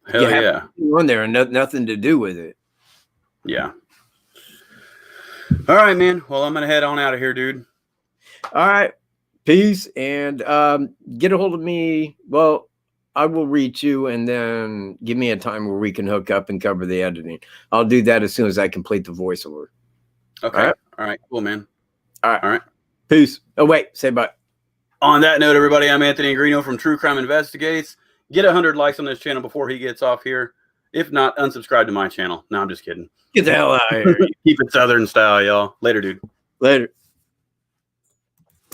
Speaker 2: Hell yeah.
Speaker 1: On there and nothing to do with it.
Speaker 2: Yeah. All right, man. Well, I'm going to head on out of here, dude.
Speaker 1: All right. Peace. And get a hold of me. Well, I will reach you and then give me a time where we can hook up and cover the editing. I'll do that as soon as I complete the voiceover.
Speaker 2: Okay. All right. Cool, man.
Speaker 1: All right.
Speaker 2: All right.
Speaker 1: Peace. Oh, wait. Say bye.
Speaker 2: On that note, everybody, I'm Anthony Greeno from True Crime Investigates. Get 100 likes on this channel before he gets off here. If not, unsubscribe to my channel. No, I'm just kidding.
Speaker 1: Get the hell out of here.
Speaker 2: Keep it Southern style, y'all. Later, dude.
Speaker 1: Later.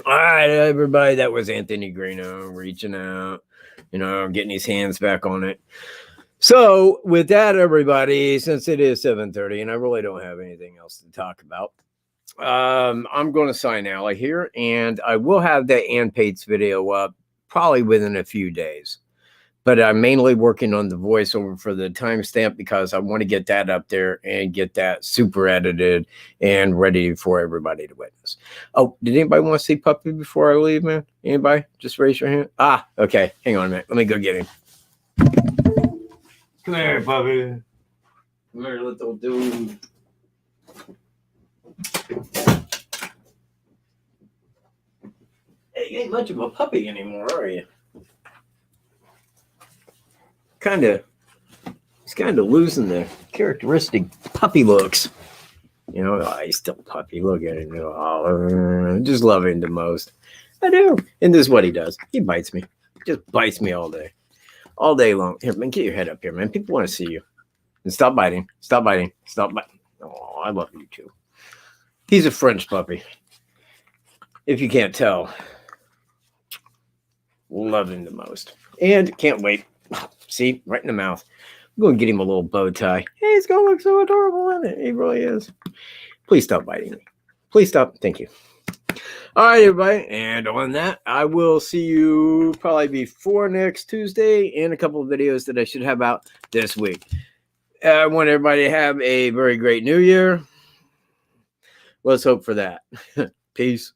Speaker 1: All right, everybody. That was Anthony Greeno reaching out, you know, getting his hands back on it. So with that, everybody, since it is 7:30 and I really don't have anything else to talk about, I'm going to sign out here, and I will have that Ann Pate's video up probably within a few days. But I'm mainly working on the voiceover for the timestamp because I want to get that up there and get that super edited and ready for everybody to witness. Oh, did anybody want to see Puppy before I leave, man? Anybody? Just raise your hand. Ah, okay. Hang on a minute. Let me go get him. Come here, Puppy. Come here, little dude. Hey, you ain't much of a puppy anymore, are you? He's kind of losing the characteristic puppy looks. You know, he's still puppy. Look at him. Oh, just love him the most. I do. And this is what he does. He bites me. Just bites me all day. All day long. Here, man, get your head up here, man. People want to see you. And stop biting. Stop biting. Stop biting. Oh, I love you too. He's a French puppy. If you can't tell. Love him the most. And can't wait. See, right in the mouth. I'm going to get him a little bow tie. Hey, he's going to look so adorable, isn't it? He really is. Please stop biting me. Please stop. Thank you. All right, everybody. And on that, I will see you probably before next Tuesday and a couple of videos that I should have out this week. I want everybody to have a very great new year. Let's hope for that. Peace.